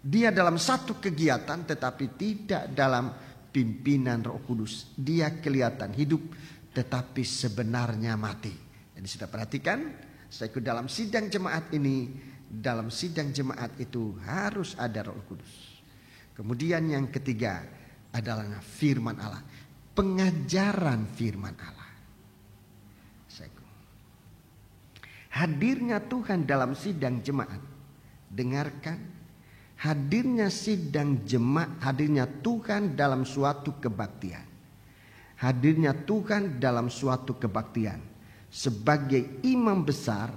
Dia dalam satu kegiatan tetapi tidak dalam pimpinan Roh Kudus. Dia kelihatan hidup tetapi sebenarnya mati. Jadi sudah perhatikan, saya ikut dalam sidang jemaat ini, dalam sidang jemaat itu harus ada Roh Kudus. Kemudian yang ketiga adalah firman Allah, pengajaran firman Allah. Hadirnya Tuhan dalam sidang jemaat, dengarkan, hadirnya sidang jemaat, hadirnya Tuhan dalam suatu kebaktian. Hadirnya Tuhan dalam suatu kebaktian sebagai imam besar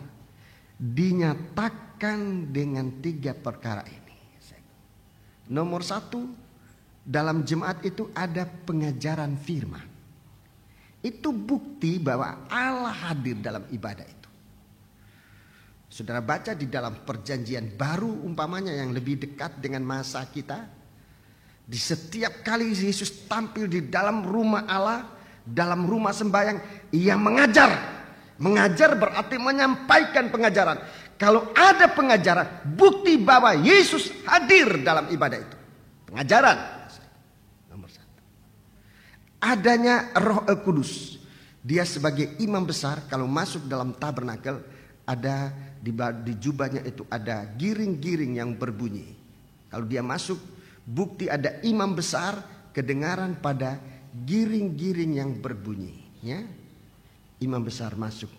dinyatakan dengan 3 perkara ini. Nomor 1, dalam jemaat itu ada pengajaran firman. Itu bukti bahwa Allah hadir dalam ibadah itu. Saudara baca di dalam perjanjian baru umpamanya yang lebih dekat dengan masa kita. Di setiap kali Yesus tampil di dalam rumah Allah, dalam rumah sembahyang, ia mengajar. Mengajar berarti menyampaikan pengajaran. Kalau ada pengajaran, bukti bahwa Yesus hadir dalam ibadah itu. Pengajaran. Nomor 1. Adanya Roh Kudus. Dia sebagai imam besar, kalau masuk dalam tabernakel, ada di jubahnya itu ada giring-giring yang berbunyi. Kalau dia masuk, bukti ada imam besar, kedengaran pada giring-giring yang berbunyi. Ya, imam besar masuk.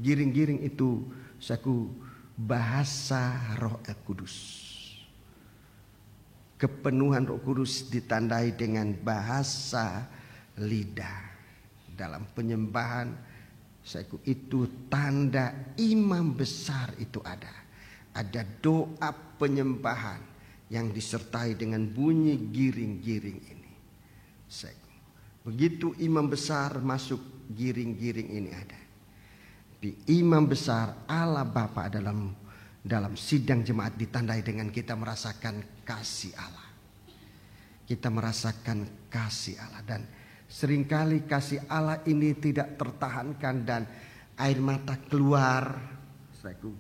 Giring-giring itu saku bahasa Roh Kudus. Kepenuhan Roh Kudus ditandai dengan bahasa lidah. Dalam penyembahan, itu tanda imam besar itu ada. Ada doa penyembahan yang disertai dengan bunyi giring-giring ini. Begitu imam besar masuk, giring-giring ini ada. Di imam besar Allah Bapa dalam sidang jemaat ditandai dengan kita merasakan kasih Allah. Kita merasakan kasih Allah, dan seringkali kasih Allah ini tidak tertahankan dan air mata keluar, saudaraku.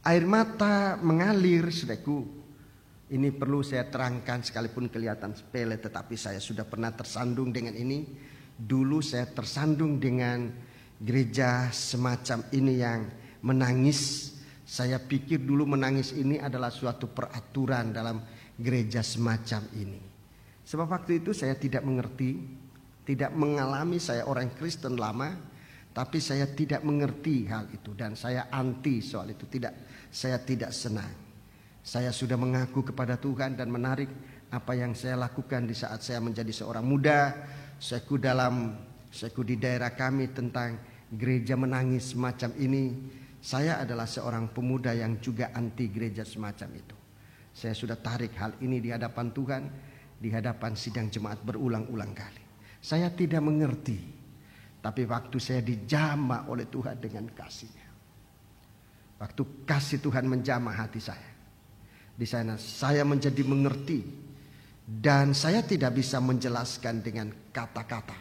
Air mata mengalir, saudaraku. Ini perlu saya terangkan sekalipun kelihatan sepele, tetapi saya sudah pernah tersandung dengan ini. Dulu saya tersandung dengan gereja semacam ini yang menangis. Saya pikir dulu menangis ini adalah suatu peraturan dalam gereja semacam ini. Sebab waktu itu saya tidak mengerti, tidak mengalami, saya orang Kristen lama, tapi saya tidak mengerti hal itu dan saya anti soal itu. Saya tidak senang. Saya sudah mengaku kepada Tuhan dan menarik apa yang saya lakukan di saat saya menjadi seorang muda. Seku di daerah kami tentang gereja menangis semacam ini. Saya adalah seorang pemuda yang juga anti gereja semacam itu. Saya sudah tarik hal ini di hadapan Tuhan, di hadapan sidang jemaat berulang-ulang kali. Saya tidak mengerti, tapi waktu saya dijamah oleh Tuhan dengan kasih-Nya. Waktu kasih Tuhan menjamah hati saya, di sana saya menjadi mengerti dan saya tidak bisa menjelaskan dengan kata-kata.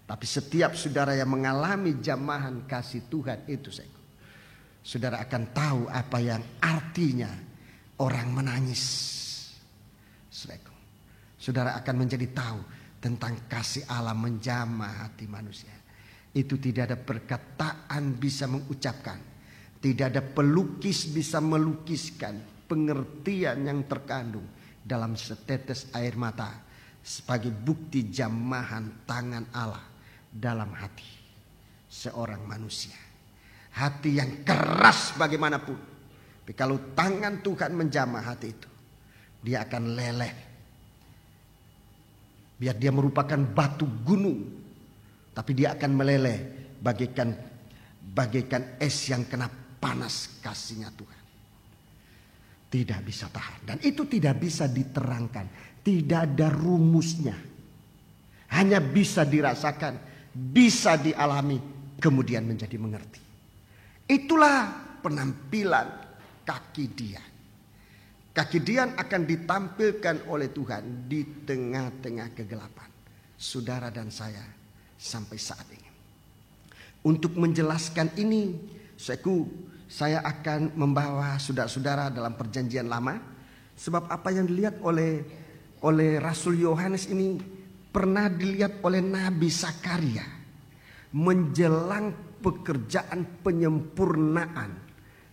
Tapi setiap saudara yang mengalami jamahan kasih Tuhan itu, saudara akan tahu apa yang artinya orang menangis. Saudara akan menjadi tahu tentang kasih Allah menjamah hati manusia. Itu tidak ada perkataan bisa mengucapkan, tidak ada pelukis bisa melukiskan pengertian yang terkandung dalam setetes air mata sebagai bukti jamahan tangan Allah dalam hati seorang manusia. Hati yang keras bagaimanapun, tapi kalau tangan Tuhan menjamah hati itu, dia akan leleh. Biar dia merupakan batu gunung, tapi dia akan meleleh bagaikan es yang kena panas kasih-Nya Tuhan. Tidak bisa tahan. Dan itu tidak bisa diterangkan. Tidak ada rumusnya. Hanya bisa dirasakan, bisa dialami, kemudian menjadi mengerti. Itulah penampilan kaki Dian. Kaki Dian akan ditampilkan oleh Tuhan di tengah-tengah kegelapan saudara dan saya sampai saat ini. Untuk menjelaskan ini, saya akan membawa saudara-saudara dalam perjanjian lama. Sebab apa yang dilihat oleh Rasul Yohanes ini pernah dilihat oleh Nabi Zakaria menjelang pekerjaan penyempurnaan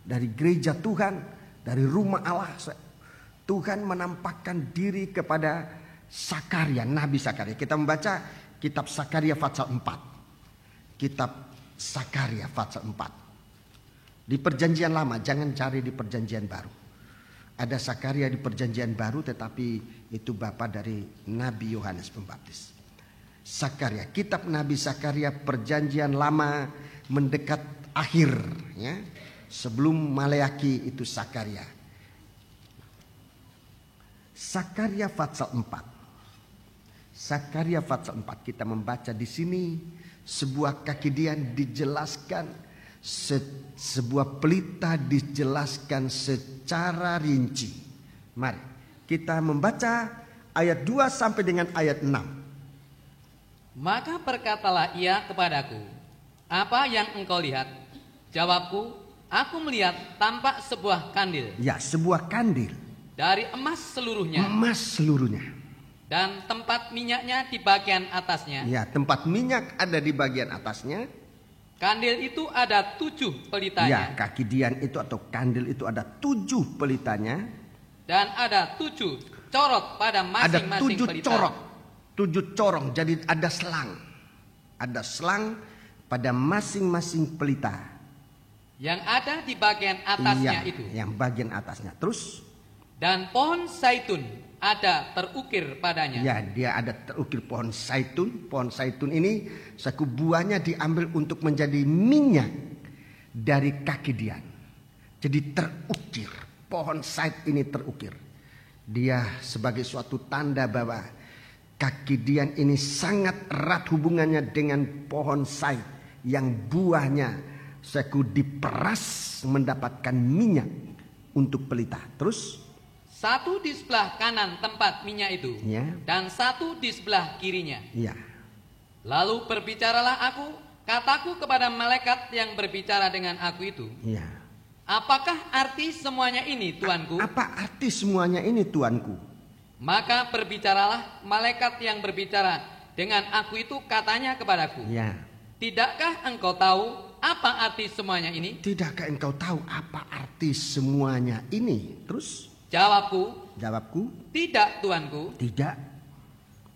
dari gereja Tuhan, dari rumah Allah. Tuhan menampakkan diri kepada Zakaria, Nabi Zakaria. Kita membaca kitab Zakaria pasal 4. Kitab Zakaria pasal 4. Di perjanjian lama, jangan cari di perjanjian baru. Ada Zakaria di perjanjian baru, tetapi itu bapa dari Nabi Yohanes Pembaptis. Zakaria, kitab Nabi Zakaria perjanjian lama mendekat akhir, ya. Sebelum Maleaki itu Zakaria. Zakaria pasal 4. Zakaria pasal 4 kita membaca di sini sebuah kaki Dian dijelaskan. Sebuah pelita dijelaskan secara rinci. Mari kita membaca ayat 2 sampai dengan ayat 6. Maka berkatalah ia kepadaku, apa yang engkau lihat? Jawabku, aku melihat tampak sebuah kandil. Ya, sebuah kandil. Dari emas seluruhnya. Emas seluruhnya. Dan tempat minyaknya di bagian atasnya. Ya, tempat minyak ada di bagian atasnya. Kandil itu ada 7 pelitanya. Ya, kaki Dian itu atau kandil itu ada 7 pelitanya. Dan ada 7 corot pada masing-masing pelita. Ada 7 corong. Jadi ada selang. Ada selang pada masing-masing pelita. Yang ada di bagian atasnya itu. Yang bagian atasnya. Terus. Dan pohon zaitun ada terukir padanya. Ya, dia ada terukir pohon zaitun. Pohon zaitun ini buahnya diambil untuk menjadi minyak dari kaki Dian. Jadi terukir. Pohon zait ini terukir. Dia sebagai suatu tanda bahwa kaki Dian ini sangat erat hubungannya dengan pohon zait yang buahnya diperas mendapatkan minyak untuk pelita. Terus. Satu di sebelah kanan tempat minyak itu, ya. Dan satu di sebelah kirinya. Ya. Lalu berbicaralah aku, kataku kepada malaikat yang berbicara dengan aku itu. Ya. apakah arti semuanya ini, Tuanku? Apa arti semuanya ini, Tuanku? Maka berbicaralah malaikat yang berbicara dengan aku itu, katanya kepadaku, Ya. tidakkah engkau tahu apa arti semuanya ini? Tidakkah engkau tahu apa arti semuanya ini? Terus? Jawabku, tidak, Tuanku. Tidak.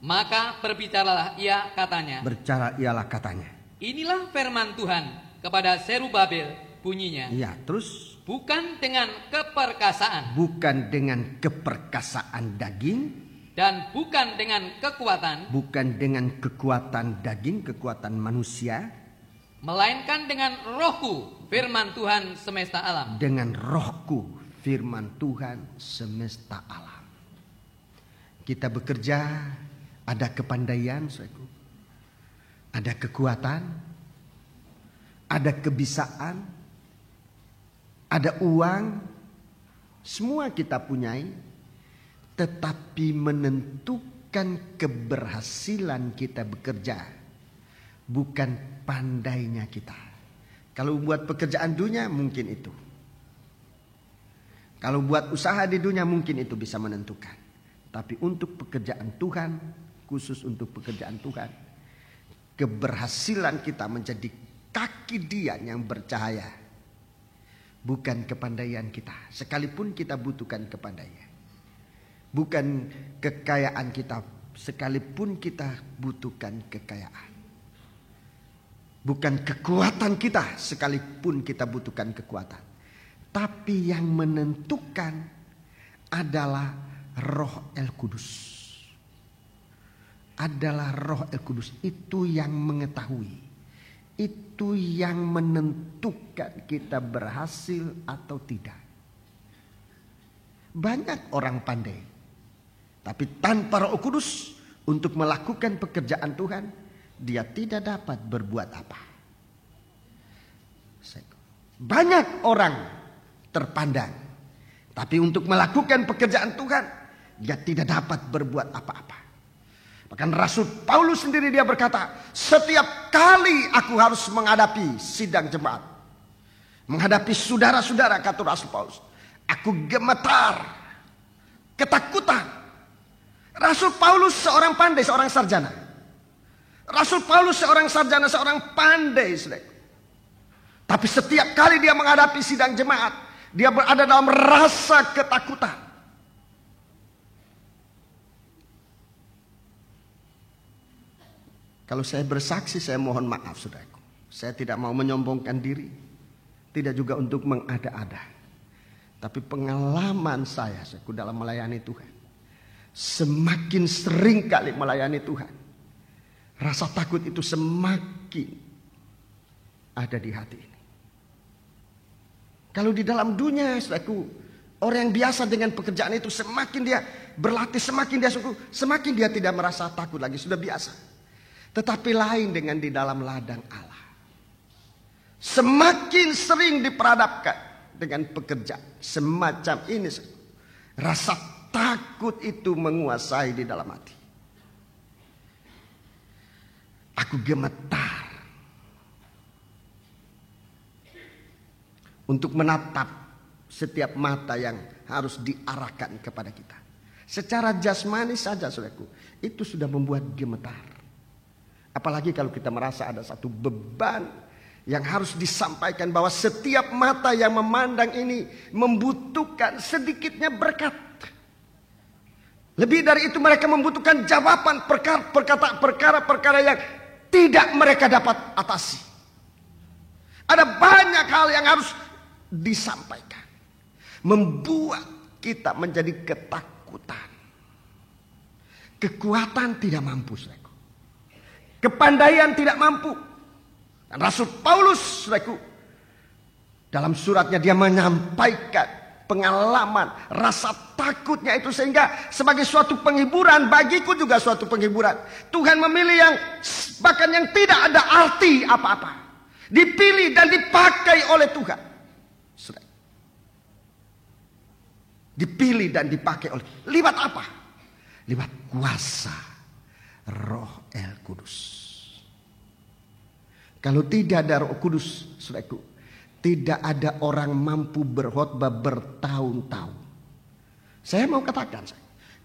Maka berbicaralah ia, katanya, Berbicara ialah katanya. inilah firman Tuhan kepada Zerubabel, bunyinya, Ya, terus? bukan dengan keperkasaan Bukan dengan keperkasaan daging, dan bukan dengan kekuatan, bukan dengan kekuatan daging, kekuatan manusia, melainkan dengan rohku, firman Tuhan semesta alam. dengan rohku, firman Tuhan semesta alam. Kita bekerja, ada kepandaian, saudaraku, ada kekuatan, ada kebisaan, ada uang, semua kita punyai, tetapi menentukan keberhasilan kita bekerja bukan pandainya kita. Kalau buat pekerjaan dunia mungkin itu. Kalau buat usaha di dunia mungkin itu bisa menentukan. Tapi untuk pekerjaan Tuhan, khusus untuk pekerjaan Tuhan, keberhasilan kita menjadi kaki Dia yang bercahaya, bukan kepandaian kita. Sekalipun kita butuhkan kepandaian. Bukan kekayaan kita, sekalipun kita butuhkan kekayaan. Bukan kekuatan kita, sekalipun kita butuhkan kekuatan. Tapi yang menentukan adalah Roh El Kudus. Adalah Roh El Kudus. Itu yang mengetahui. Itu yang menentukan kita berhasil atau tidak. Banyak orang pandai, tapi tanpa Roh Kudus untuk melakukan pekerjaan Tuhan, dia tidak dapat berbuat apa. Banyak orang terpandang, tapi untuk melakukan pekerjaan Tuhan, dia tidak dapat berbuat apa-apa. Bahkan Rasul Paulus sendiri dia berkata, setiap kali aku harus menghadapi sidang jemaat, menghadapi saudara-saudara, kata Rasul Paulus, aku gemetar, ketakutan. Rasul Paulus seorang pandai, seorang sarjana. Rasul Paulus seorang sarjana, seorang pandai. Tapi setiap kali dia menghadapi sidang jemaat, dia berada dalam rasa ketakutan. Kalau saya bersaksi, saya mohon maaf, saudaraku. Saya tidak mau menyombongkan diri, tidak juga untuk mengada-ada. Tapi pengalaman saya dalam melayani Tuhan, semakin sering kali melayani Tuhan, rasa takut itu semakin ada di hati ini. Kalau di dalam dunia, saudaraku, orang yang biasa dengan pekerjaan itu, semakin dia berlatih, semakin dia tidak merasa takut lagi, sudah biasa. Tetapi lain dengan di dalam ladang Allah. Semakin sering diperhadapkan dengan pekerjaan semacam ini, rasa takut itu menguasai di dalam hati. Aku gemetar untuk menatap setiap mata yang harus diarahkan kepada kita. Secara jasmani saja, saudaraku, itu sudah membuat gemetar. Apalagi kalau kita merasa ada satu beban yang harus disampaikan, bahwa setiap mata yang memandang ini membutuhkan sedikitnya berkat. Lebih dari itu, mereka membutuhkan jawaban perkara-perkara yang tidak mereka dapat atasi. Ada banyak hal yang harus disampaikan, membuat kita menjadi ketakutan. Kekuatan tidak mampu, saudaraku. Kepandaian tidak mampu. Dan Rasul Paulus, saudaraku, dalam suratnya dia menyampaikan pengalaman rasa takutnya itu, sehingga sebagai suatu penghiburan, bagiku juga suatu penghiburan. Tuhan memilih yang bahkan yang tidak ada arti apa-apa, dipilih dan dipakai oleh Tuhan. Dipilih dan dipakai oleh, lewat apa? Lewat kuasa Roh El Kudus. Kalau tidak ada Roh Kudus, saudaraku, Tidak ada orang mampu berkhotbah bertahun-tahun. Saya mau katakan,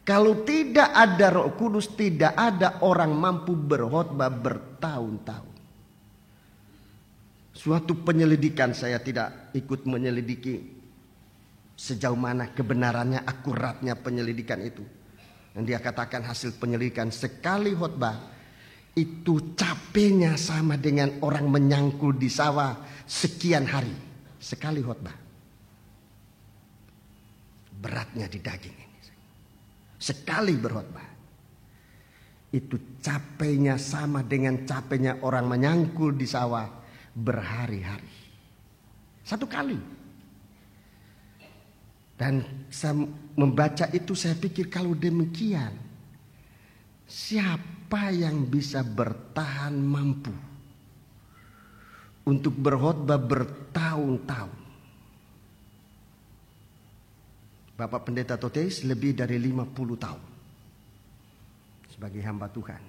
kalau tidak ada Roh Kudus, tidak ada orang mampu berkhotbah bertahun-tahun. Suatu penyelidikan, saya tidak ikut menyelidiki sejauh mana kebenarannya, akuratnya penyelidikan itu. Dan dia katakan hasil penyelidikan, sekali khotbah itu capeknya sama dengan orang menyangkul di sawah sekian hari. Sekali khotbah. Beratnya di daging ini. Sekali berkhotbah. Itu capeknya sama dengan capeknya orang menyangkul di sawah berhari-hari. Satu kali. Dan saya membaca itu, saya pikir kalau demikian, siapa yang bisa bertahan mampu untuk berkhotbah bertahun-tahun? Bapak Pendeta Toteis lebih dari 50 tahun sebagai hamba Tuhan.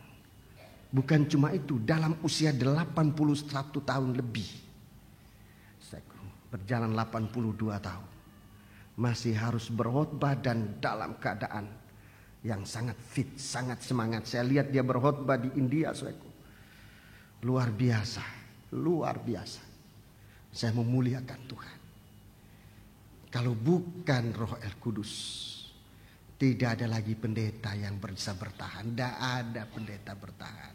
Bukan cuma itu, dalam usia 81 tahun lebih, saya berjalan 82 tahun, masih harus berkhotbah dan dalam keadaan yang sangat fit, sangat semangat. Saya lihat dia berkhotbah di India, saudaraku. Luar biasa, luar biasa. Saya memuliakan Tuhan. Kalau bukan Roh El Kudus, tidak ada lagi pendeta yang bisa bertahan. Tidak ada pendeta bertahan.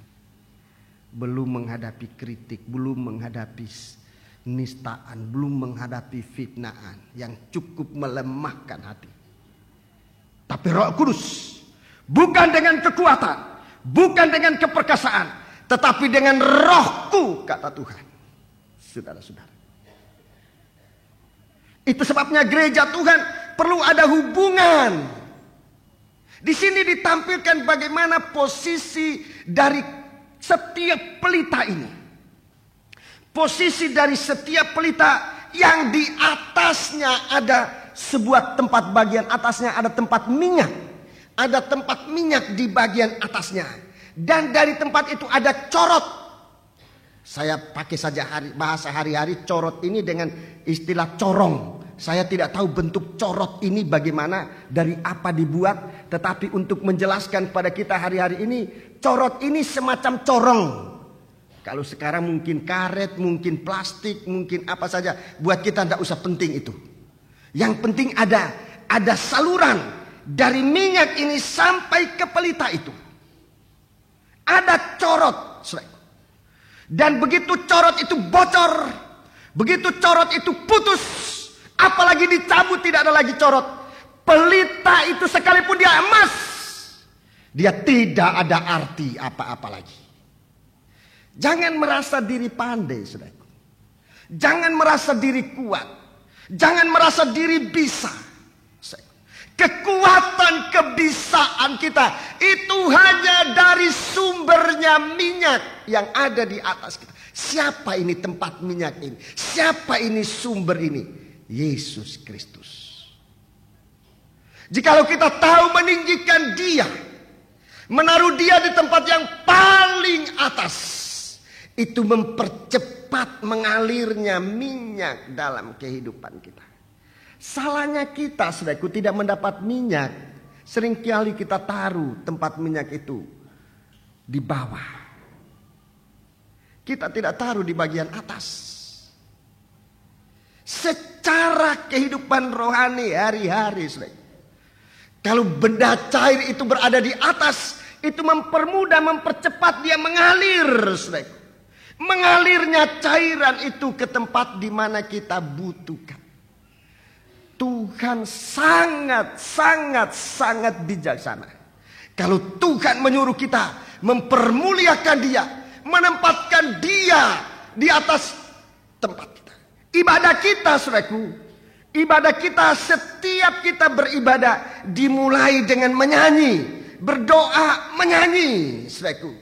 Belum menghadapi kritik, belum menghadapi nistaan, belum menghadapi fitnaan yang cukup melemahkan hati. Tapi Roh Kudus, bukan dengan kekuatan, bukan dengan keperkasaan, tetapi dengan Rohku, kata Tuhan. Saudara-saudara, itu sebabnya gereja Tuhan perlu ada hubungan. Di sini ditampilkan bagaimana posisi dari setiap pelita ini. Posisi dari setiap pelita yang di atasnya ada sebuah tempat, bagian atasnya ada tempat minyak. Ada tempat minyak di bagian atasnya. Dan dari tempat itu ada corot. Saya pakai saja bahasa hari-hari corot ini dengan istilah corong. Saya tidak tahu bentuk corot ini bagaimana, dari apa dibuat. Tetapi untuk menjelaskan pada kita hari-hari ini, corot ini semacam corong. Kalau sekarang mungkin karet, mungkin plastik, mungkin apa saja. Buat kita tidak usah penting itu. Yang penting ada saluran dari minyak ini sampai ke pelita itu. Ada corot. Dan begitu corot itu bocor, begitu corot itu putus, apalagi dicabut tidak ada lagi corot, pelita itu sekalipun dia emas, dia tidak ada arti apa-apa lagi. Jangan merasa diri pandai, saudaraku. Jangan merasa diri kuat. Jangan merasa diri bisa. Kekuatan kebisaan kita itu hanya dari sumbernya minyak yang ada di atas kita. Siapa ini tempat minyak ini? Siapa ini sumber ini? Yesus Kristus. Jikalau kita tahu meninggikan dia, menaruh dia di tempat yang paling atas, itu mempercepat mengalirnya minyak dalam kehidupan kita. Salahnya kita, saudaraku, tidak mendapat minyak. Seringkali kita taruh tempat minyak itu di bawah. Kita tidak taruh di bagian atas. Secara kehidupan rohani hari-hari, saudaraku, kalau benda cair itu berada di atas, itu mempermudah, mempercepat dia mengalir, saudaraku. Mengalirnya cairan itu ke tempat di mana kita butuhkan. Tuhan sangat bijaksana. Kalau Tuhan menyuruh kita mempermuliakan dia, menempatkan dia di atas tempat kita. Ibadah kita, saudaraku, ibadah kita, setiap kita beribadah dimulai dengan menyanyi, berdoa, menyanyi, saudaraku.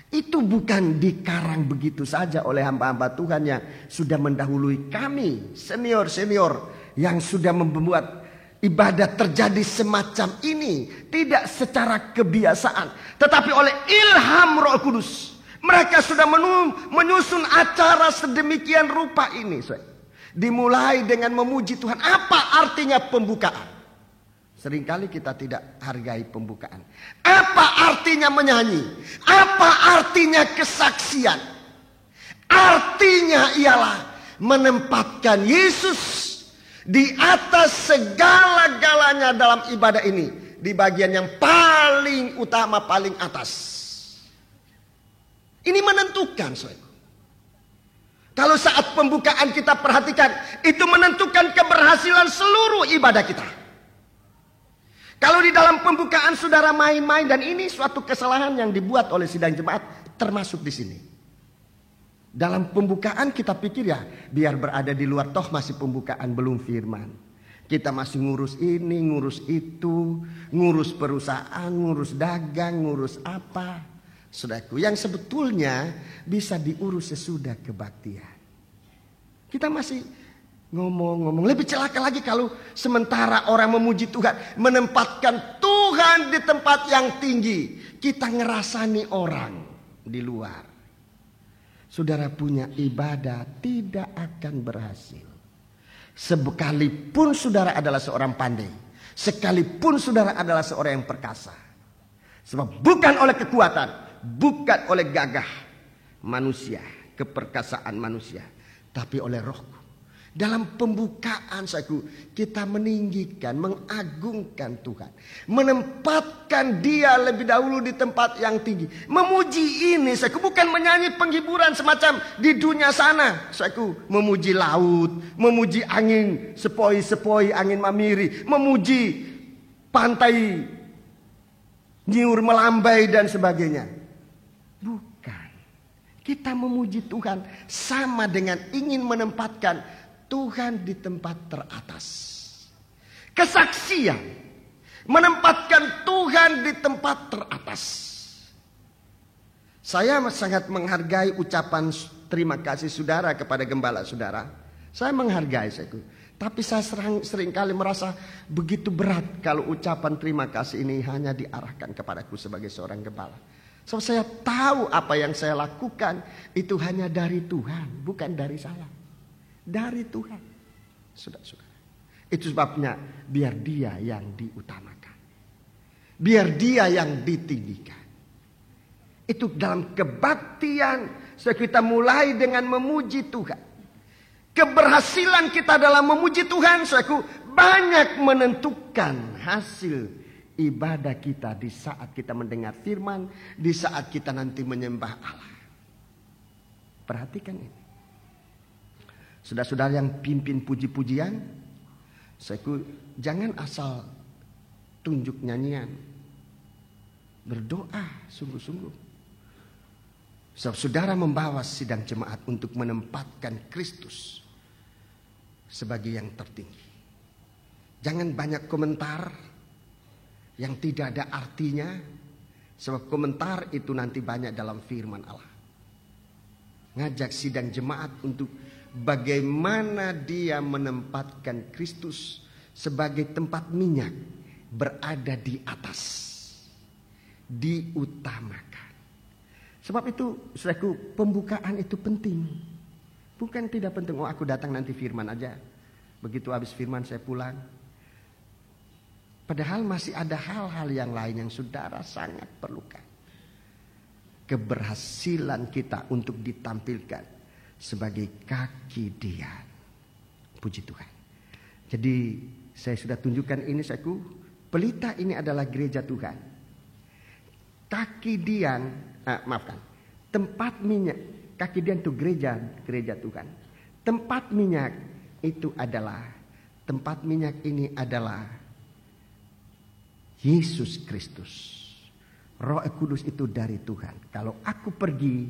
Itu bukan dikarang begitu saja oleh hamba-hamba Tuhan yang sudah mendahului kami, senior-senior, yang sudah membuat ibadah terjadi semacam ini. Tidak secara kebiasaan, tetapi oleh ilham Roh Kudus, Mereka sudah menyusun acara sedemikian rupa ini. Dimulai dengan memuji Tuhan. Apa artinya pembukaan? Seringkali kita tidak hargai pembukaan. Apa artinya menyanyi? Apa artinya kesaksian? Artinya ialah menempatkan Yesus di atas segala-galanya dalam ibadah ini. Di bagian yang paling utama, paling atas. Ini menentukan, saudara. Kalau saat pembukaan kita perhatikan, itu menentukan keberhasilan seluruh ibadah kita. Kalau di dalam pembukaan saudara main-main, dan ini suatu kesalahan yang dibuat oleh sidang jemaat, termasuk di sini. Dalam pembukaan kita pikir ya, biar berada di luar, toh masih pembukaan belum firman. Kita masih ngurus ini, ngurus itu, ngurus perusahaan, ngurus dagang, ngurus apa. Saudaraku, yang sebetulnya bisa diurus sesudah kebaktian. Kita masih ngomong-ngomong. Lebih celaka lagi kalau sementara orang memuji Tuhan, menempatkan Tuhan di tempat yang tinggi, kita ngerasani orang di luar. Saudara punya ibadah tidak akan berhasil. Sekalipun saudara adalah seorang pandai, sekalipun saudara adalah seorang yang perkasa. Sebab bukan oleh kekuatan, bukan oleh gagah manusia, keperkasaan manusia, tapi oleh Rohku. Dalam pembukaan kita meninggikan, mengagungkan Tuhan, menempatkan Dia lebih dahulu di tempat yang tinggi. Memuji ini bukan menyanyi penghiburan semacam di dunia sana. Memuji laut, memuji angin sepoi-sepoi, angin mamiri, memuji pantai nyiur melambai dan sebagainya. Bukan. Kita memuji Tuhan sama dengan ingin menempatkan Tuhan di tempat teratas. Kesaksian menempatkan Tuhan di tempat teratas. Saya sangat menghargai ucapan terima kasih saudara kepada gembala saudara. Saya menghargai tapi saya seringkali merasa begitu berat kalau ucapan terima kasih ini hanya diarahkan kepadaku sebagai seorang gembala. So, saya tahu apa yang saya lakukan itu hanya dari Tuhan, bukan dari saya. Dari Tuhan. Saudara-saudara. Itu sebabnya biar Dia yang diutamakan. Biar Dia yang ditinggikan. Itu dalam kebaktian kita mulai dengan memuji Tuhan. Keberhasilan kita dalam memuji Tuhan banyak menentukan hasil ibadah kita di saat kita mendengar firman, di saat kita nanti menyembah Allah. Perhatikan ini. Saudara-saudara yang pimpin puji-pujian, jangan asal tunjuk nyanyian. Berdoa sungguh-sungguh. Saudara membawa sidang jemaat untuk menempatkan Kristus sebagai yang tertinggi. Jangan banyak komentar yang tidak ada artinya, sebab komentar itu nanti banyak dalam firman Allah. Ngajak sidang jemaat untuk bagaimana dia menempatkan Kristus sebagai tempat minyak berada di atas, diutamakan. Sebab itu, saudaraku, pembukaan itu penting. Bukan tidak penting, oh aku datang nanti firman aja. Begitu habis firman saya pulang. Padahal masih ada hal-hal yang lain yang saudara sangat perlukan. Keberhasilan kita untuk ditampilkan sebagai kaki Dia. Puji Tuhan. Jadi saya sudah tunjukkan ini pelita ini adalah gereja Tuhan. Kaki Dian, tempat minyak. Kaki Dian itu gereja Tuhan. Tempat minyak itu adalah, tempat minyak ini adalah Yesus Kristus. Roh Kudus itu dari Tuhan. Kalau aku pergi,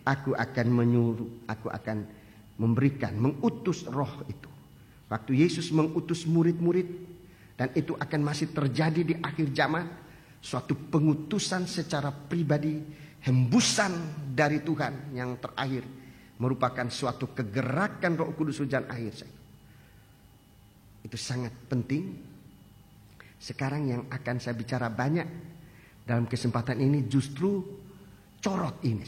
aku akan menyuruh, aku akan memberikan, mengutus roh itu. Waktu Yesus mengutus murid-murid, dan itu akan masih terjadi di akhir zaman, suatu pengutusan secara pribadi, hembusan dari Tuhan yang terakhir, merupakan suatu kegerakan Roh Kudus hujan akhir. Itu sangat penting. Sekarang yang akan saya bicara banyak dalam kesempatan ini justru corot ini.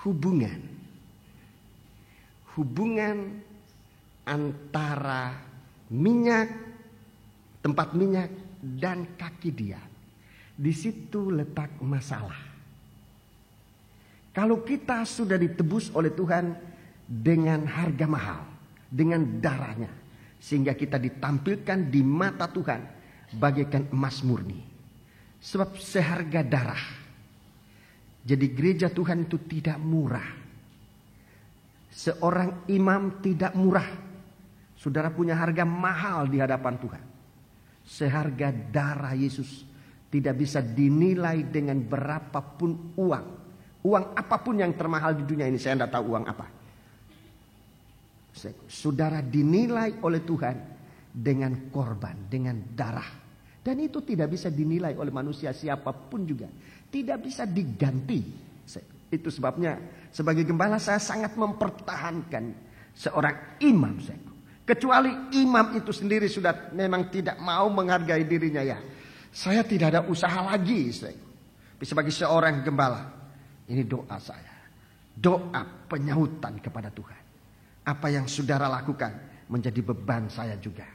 hubungan antara tempat minyak dan kaki dia. Di situ letak masalah. Kalau kita sudah ditebus oleh Tuhan dengan harga mahal, dengan darahnya, sehingga kita ditampilkan di mata Tuhan bagaikan emas murni. Sebab seharga darah. Jadi gereja Tuhan itu tidak murah. Seorang imam tidak murah. Saudara punya harga mahal di hadapan Tuhan. Seharga darah Yesus tidak bisa dinilai dengan berapapun uang. Uang apapun yang termahal di dunia ini, saya tidak tahu uang apa. Saudara dinilai oleh Tuhan dengan korban, dengan darah. Dan itu tidak bisa dinilai oleh manusia siapapun juga. Tidak bisa diganti. Itu sebabnya sebagai gembala saya sangat mempertahankan seorang imam. Kecuali imam itu sendiri sudah memang tidak mau menghargai dirinya, ya, saya tidak ada usaha lagi. Sebagai seorang gembala, ini doa saya. Doa penyautan kepada Tuhan. Apa yang saudara lakukan menjadi beban saya juga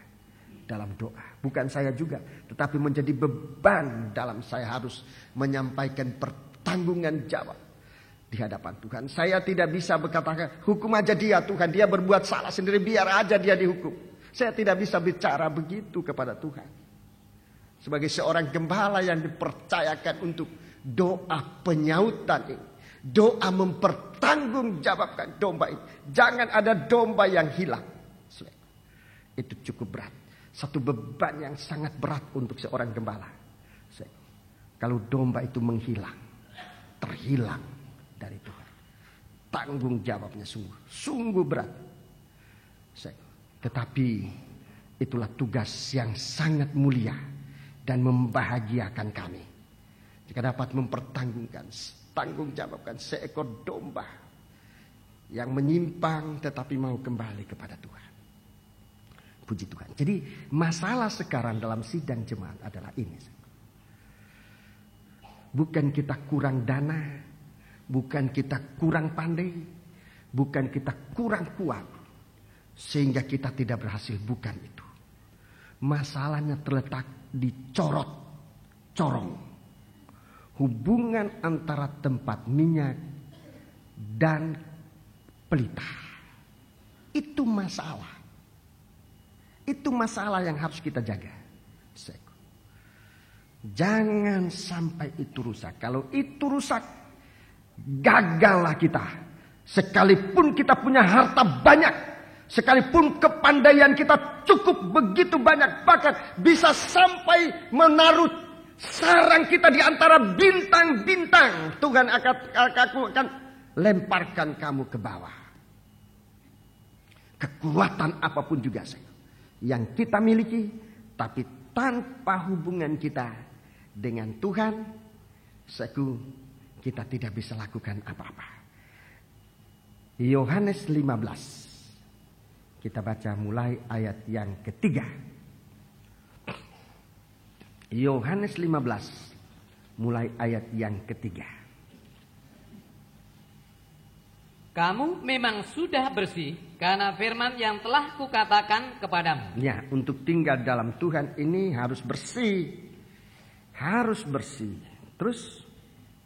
dalam doa. Bukan saya juga, tetapi menjadi beban dalam saya harus menyampaikan pertanggungan jawab di hadapan Tuhan. Saya tidak bisa berkata, hukum aja dia Tuhan, dia berbuat salah sendiri, biar aja dia dihukum. Saya tidak bisa bicara begitu kepada Tuhan. Sebagai seorang gembala yang dipercayakan untuk doa penyautan ini, doa mempertanggungjawabkan domba ini. Jangan ada domba yang hilang. Itu cukup berat. Satu beban yang sangat berat untuk seorang gembala. Kalau domba itu menghilang, terhilang dari Tuhan, tanggung jawabnya sungguh berat. Tetapi itulah tugas yang sangat mulia dan membahagiakan kami. Jika dapat tanggung jawabkan seekor domba yang menyimpang tetapi mau kembali kepada Tuhan. Puji Tuhan. Jadi masalah sekarang dalam sidang jemaat adalah ini. Bukan kita kurang dana, bukan kita kurang pandai, bukan kita kurang kuat, sehingga kita tidak berhasil. Bukan itu. Masalahnya terletak di corong. Hubungan antara tempat minyak dan pelita. Itu masalah. Itu masalah yang harus kita jaga. Jangan sampai itu rusak. Kalau itu rusak, gagallah kita. Sekalipun kita punya harta banyak, sekalipun kepandaian kita cukup begitu banyak, bahkan bisa sampai menaruh sarang kita di antara bintang-bintang, Tuhan akan lemparkan kamu ke bawah. Kekuatan apapun juga yang kita miliki, tapi tanpa hubungan kita dengan Tuhan, kita tidak bisa lakukan apa-apa. Yohanes 15. Kita baca mulai ayat yang ketiga. Yohanes 15 mulai ayat yang ketiga. Kamu memang sudah bersih karena firman yang telah kukatakan kepadamu. Ya, untuk tinggal dalam Tuhan ini harus bersih. Harus bersih. Terus?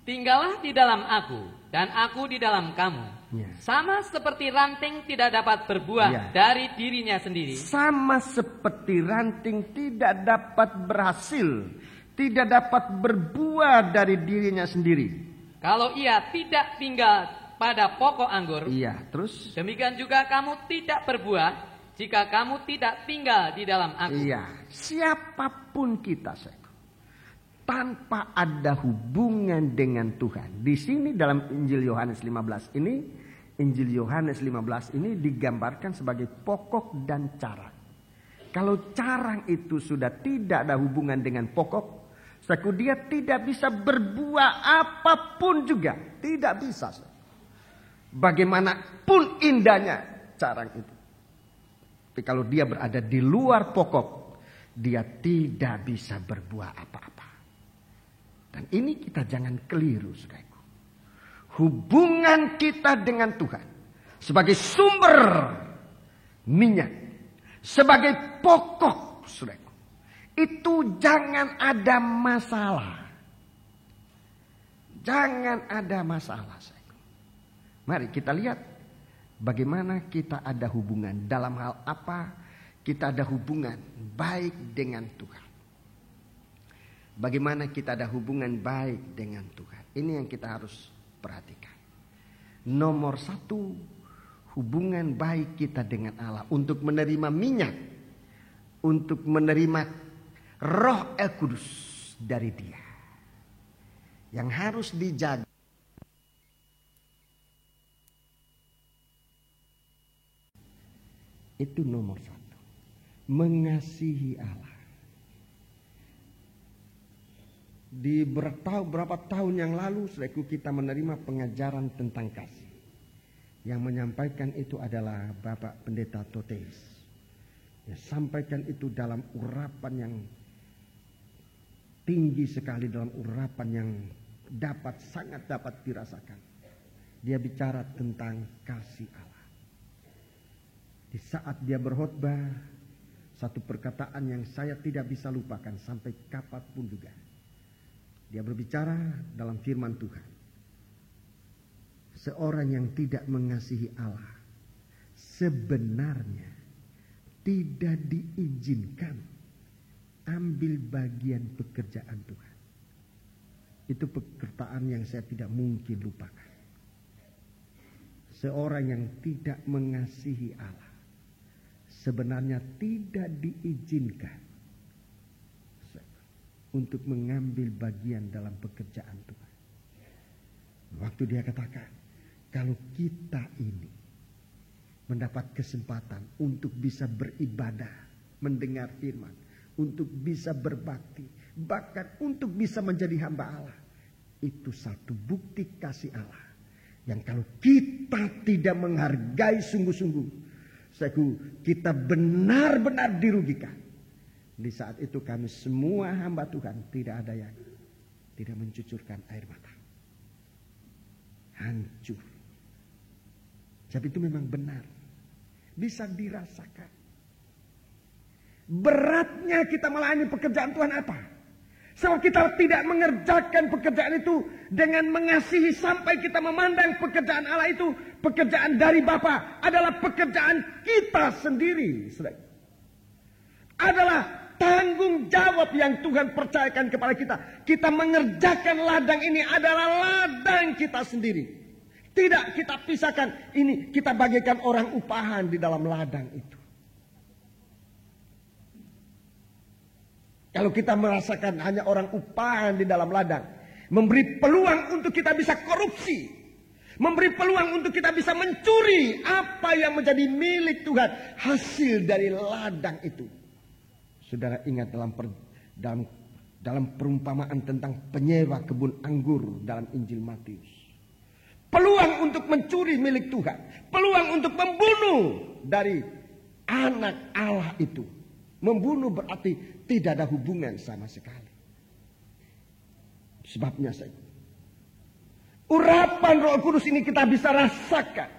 Tinggallah di dalam aku dan aku di dalam kamu. Ya. Sama seperti ranting tidak dapat berbuah dari dirinya sendiri. Sama seperti ranting tidak dapat berhasil, tidak dapat berbuah dari dirinya sendiri. Kalau ia tidak tinggal pada pokok anggur, terus? Demikian juga kamu tidak berbuah jika kamu tidak tinggal di dalam aku. Siapapun kita, tanpa ada hubungan dengan Tuhan. Di sini dalam Injil Yohanes 15 ini, Injil Yohanes 15 ini digambarkan sebagai pokok dan carang. Kalau carang itu sudah tidak ada hubungan dengan pokok, dia tidak bisa berbuah apapun juga. Tidak bisa. Bagaimanapun indahnya carang itu. Tapi kalau dia berada di luar pokok, dia tidak bisa berbuah apa-apa. Dan ini kita jangan keliru, saudaraku. hubungan kita dengan Tuhan sebagai sumber minyak, sebagai pokok, saudara, itu jangan ada masalah. Jangan ada masalah, saudara. Mari kita lihat bagaimana kita ada hubungan, dalam hal apa kita ada hubungan baik dengan Tuhan. Bagaimana kita ada hubungan baik dengan Tuhan. Ini yang kita harus perhatikan. Nomor satu, hubungan baik kita dengan Allah. Untuk menerima minyak. Untuk menerima Roh Kudus dari Dia. Yang harus dijaga. Itu nomor satu. Mengasihi Allah. Di berapa tahun yang lalu, saudaraku, kita menerima pengajaran tentang kasih. Yang menyampaikan itu adalah Bapak Pendeta Toteis. Ya, sampaikan itu dalam urapan yang tinggi sekali, dalam urapan yang sangat dapat dirasakan. Dia bicara tentang kasih Allah. Di saat dia berkhotbah, satu perkataan yang saya tidak bisa lupakan sampai kapanpun juga. Dia berbicara dalam firman Tuhan. Seorang yang tidak mengasihi Allah sebenarnya tidak diizinkan ambil bagian pekerjaan Tuhan. Itu perkataan yang saya tidak mungkin lupakan. Seorang yang tidak mengasihi Allah sebenarnya tidak diizinkan untuk mengambil bagian dalam pekerjaan Tuhan. Waktu dia katakan, kalau kita ini mendapat kesempatan untuk bisa beribadah, mendengar firman, untuk bisa berbakti, bahkan untuk bisa menjadi hamba Allah, itu satu bukti kasih Allah. Yang kalau kita tidak menghargai sungguh-sungguh, kita benar-benar dirugikan. Di saat itu kami semua hamba Tuhan tidak ada yang tidak mencucurkan air mata. Hancur. Jadi itu memang benar. Bisa dirasakan. Beratnya kita melayani pekerjaan Tuhan apa? Sebab kita tidak mengerjakan pekerjaan itu dengan mengasihi sampai kita memandang pekerjaan Allah itu pekerjaan dari Bapa adalah pekerjaan kita sendiri. Adalah tanggung jawab yang Tuhan percayakan kepada kita. Kita mengerjakan ladang ini adalah ladang kita sendiri. Tidak kita pisahkan. Ini kita bagikan orang upahan di dalam ladang itu. Kalau kita merasakan hanya orang upahan di dalam ladang, memberi peluang untuk kita bisa korupsi, memberi peluang untuk kita bisa mencuri apa yang menjadi milik Tuhan, hasil dari ladang itu. Saudara ingat dalam perumpamaan tentang penyewa kebun anggur dalam Injil Matius. Peluang untuk mencuri milik Tuhan. Peluang untuk membunuh dari anak Allah itu. Membunuh berarti tidak ada hubungan sama sekali. Sebabnya urapan Roh Kudus ini kita bisa rasakan.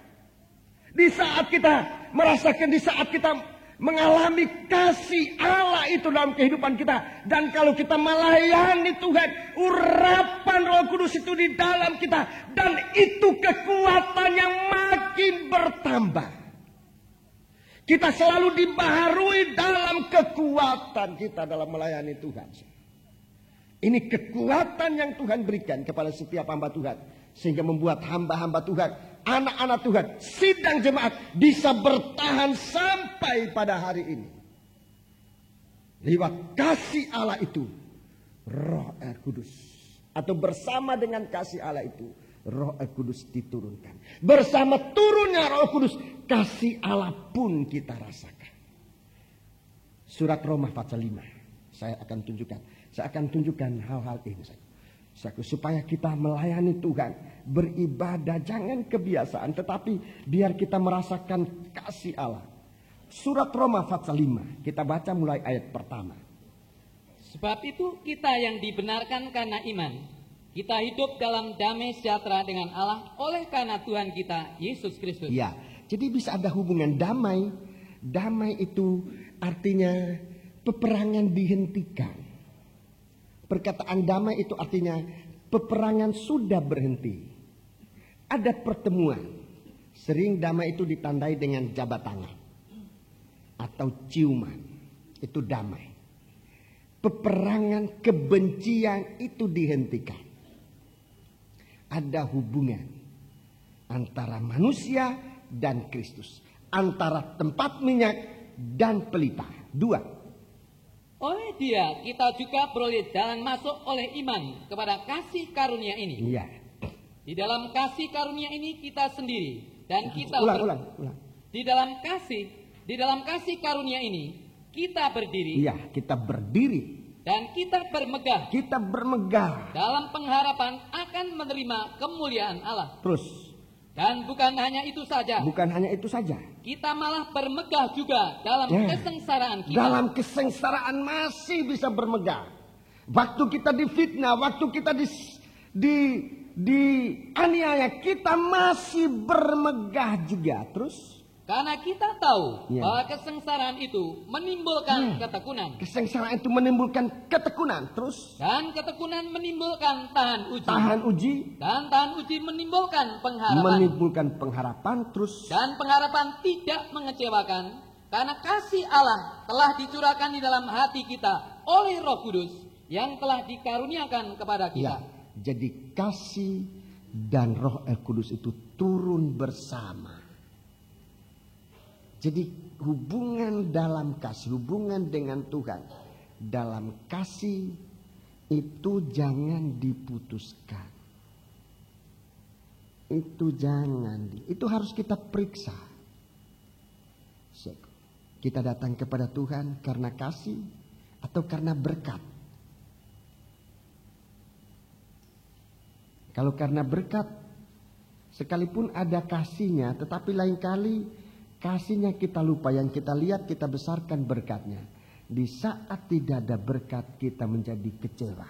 Di saat kita merasakan, di saat kita mengalami kasih Allah itu dalam kehidupan kita. Dan kalau kita melayani Tuhan, urapan Roh Kudus itu di dalam kita. Dan itu kekuatan yang makin bertambah. Kita selalu dibaharui dalam kekuatan kita dalam melayani Tuhan. Ini kekuatan yang Tuhan berikan kepada setiap hamba Tuhan. Sehingga membuat hamba-hamba Tuhan, anak-anak Tuhan, sidang jemaat bisa bertahan sampai pada hari ini. Lewat kasih Allah itu, Roh Kudus. Atau bersama dengan kasih Allah itu, Roh Kudus diturunkan. Bersama turunnya Roh Kudus, kasih Allah pun kita rasakan. Surat Roma pasal 5. Saya akan tunjukkan hal-hal ini. Supaya kita melayani Tuhan, beribadah, jangan kebiasaan, tetapi biar kita merasakan kasih Allah. Surat Roma pasal 5, kita baca mulai ayat pertama. Sebab itu kita yang dibenarkan karena iman, Kita hidup dalam damai sejahtera dengan Allah oleh karena Tuhan kita Yesus Kristus. Ya, jadi bisa ada hubungan damai. Damai itu artinya peperangan dihentikan. Perkataan damai itu artinya peperangan sudah berhenti. Ada pertemuan. Sering damai itu ditandai dengan jabat tangan atau ciuman. Itu damai. Peperangan kebencian itu dihentikan. Ada hubungan antara manusia dan Kristus, antara tempat minyak dan pelita. 2. Oleh Dia kita juga beroleh jalan masuk oleh iman kepada kasih karunia ini. Iya. Di dalam kasih karunia ini kita sendiri dan kita ulang. Di dalam kasih karunia ini kita berdiri. Iya, kita berdiri dan kita bermegah. Kita bermegah dalam pengharapan akan menerima kemuliaan Allah. Terus. Dan bukan hanya itu saja. Bukan hanya itu saja. Kita malah bermegah juga dalam kesengsaraan kita. Dalam kesengsaraan masih bisa bermegah. Waktu kita difitnah, waktu kita dianiaya, kita masih bermegah juga. Terus? Karena kita tahu bahwa kesengsaraan itu menimbulkan ketekunan. Kesengsaraan itu menimbulkan ketekunan. Terus? Dan ketekunan menimbulkan tahan uji. Tahan uji. Dan tahan uji menimbulkan pengharapan. Menimbulkan pengharapan. Terus? Dan pengharapan tidak mengecewakan. Karena kasih Allah telah dicurahkan di dalam hati kita oleh Roh Kudus yang telah dikaruniakan kepada kita. Ya, jadi kasih dan Roh Kudus itu turun bersama. Jadi hubungan dalam kasih, hubungan dengan Tuhan dalam kasih itu jangan diputuskan. Itu harus kita periksa. Kita datang kepada Tuhan karena kasih atau karena berkat. Kalau karena berkat, sekalipun ada kasihnya, tetapi lain kali kasihnya kita lupa, yang kita lihat kita besarkan berkatnya. Di saat tidak ada berkat kita menjadi kecewa.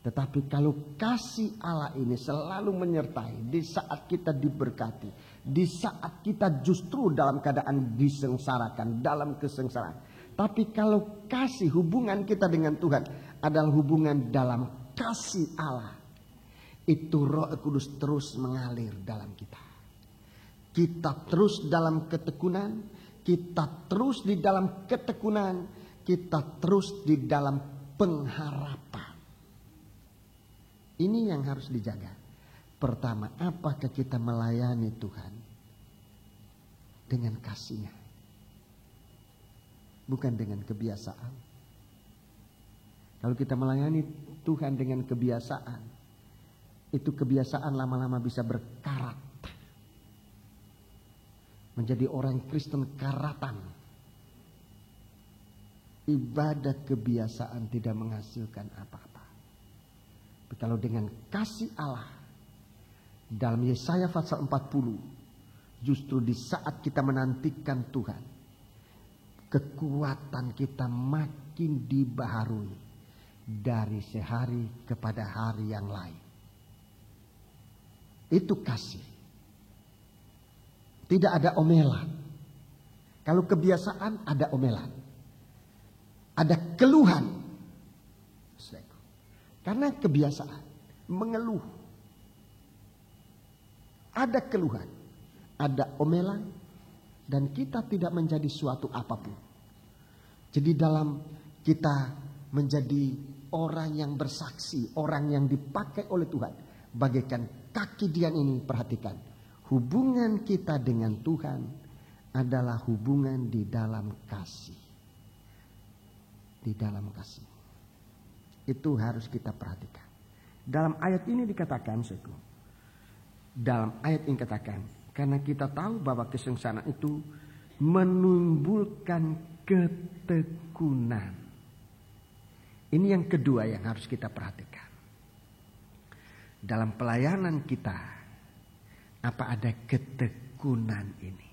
Tetapi kalau kasih Allah ini selalu menyertai di saat kita diberkati, di saat kita justru dalam keadaan disengsarakan, dalam kesengsaraan. Tapi kalau kasih, hubungan kita dengan Tuhan adalah hubungan dalam kasih Allah, itu Roh Kudus terus mengalir dalam kita. Kita terus dalam ketekunan, kita terus di dalam ketekunan, kita terus di dalam pengharapan. Ini yang harus dijaga. Pertama, apakah kita melayani Tuhan dengan kasih-Nya? Bukan dengan kebiasaan. Kalau kita melayani Tuhan dengan kebiasaan, itu kebiasaan lama-lama bisa berkarat. Menjadi orang Kristen karatan. Ibadah kebiasaan tidak menghasilkan apa-apa. Tapi kalau dengan kasih Allah, dalam Yesaya pasal 40, justru di saat kita menantikan Tuhan, kekuatan kita makin dibaharui dari sehari kepada hari yang lain. Itu kasih. Tidak ada omelan. Kalau kebiasaan ada omelan. Ada keluhan. Karena kebiasaan mengeluh. Ada keluhan. Ada omelan. Dan kita tidak menjadi suatu apapun. Jadi dalam kita menjadi orang yang bersaksi. Orang yang dipakai oleh Tuhan. Bagaikan kaki Dian ini, perhatikan. Hubungan kita dengan Tuhan adalah hubungan di dalam kasih. Di dalam kasih. Itu harus kita perhatikan. Dalam ayat ini dikatakan, dalam ayat ini dikatakan, karena kita tahu bahwa kesengsaraan itu menimbulkan ketekunan. Ini yang kedua yang harus kita perhatikan. Dalam pelayanan kita, apa ada ketekunan ini?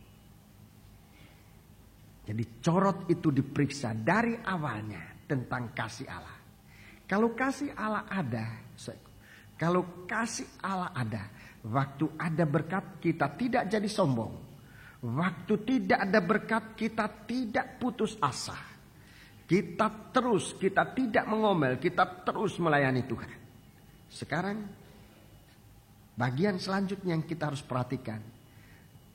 Jadi corot itu diperiksa dari awalnya tentang kasih Allah. Kalau kasih Allah ada, Kalau kasih Allah ada, waktu ada berkat kita tidak jadi sombong. Waktu tidak ada berkat kita tidak putus asa. Kita tidak mengomel, kita terus melayani Tuhan. Sekarang bagian selanjutnya yang kita harus perhatikan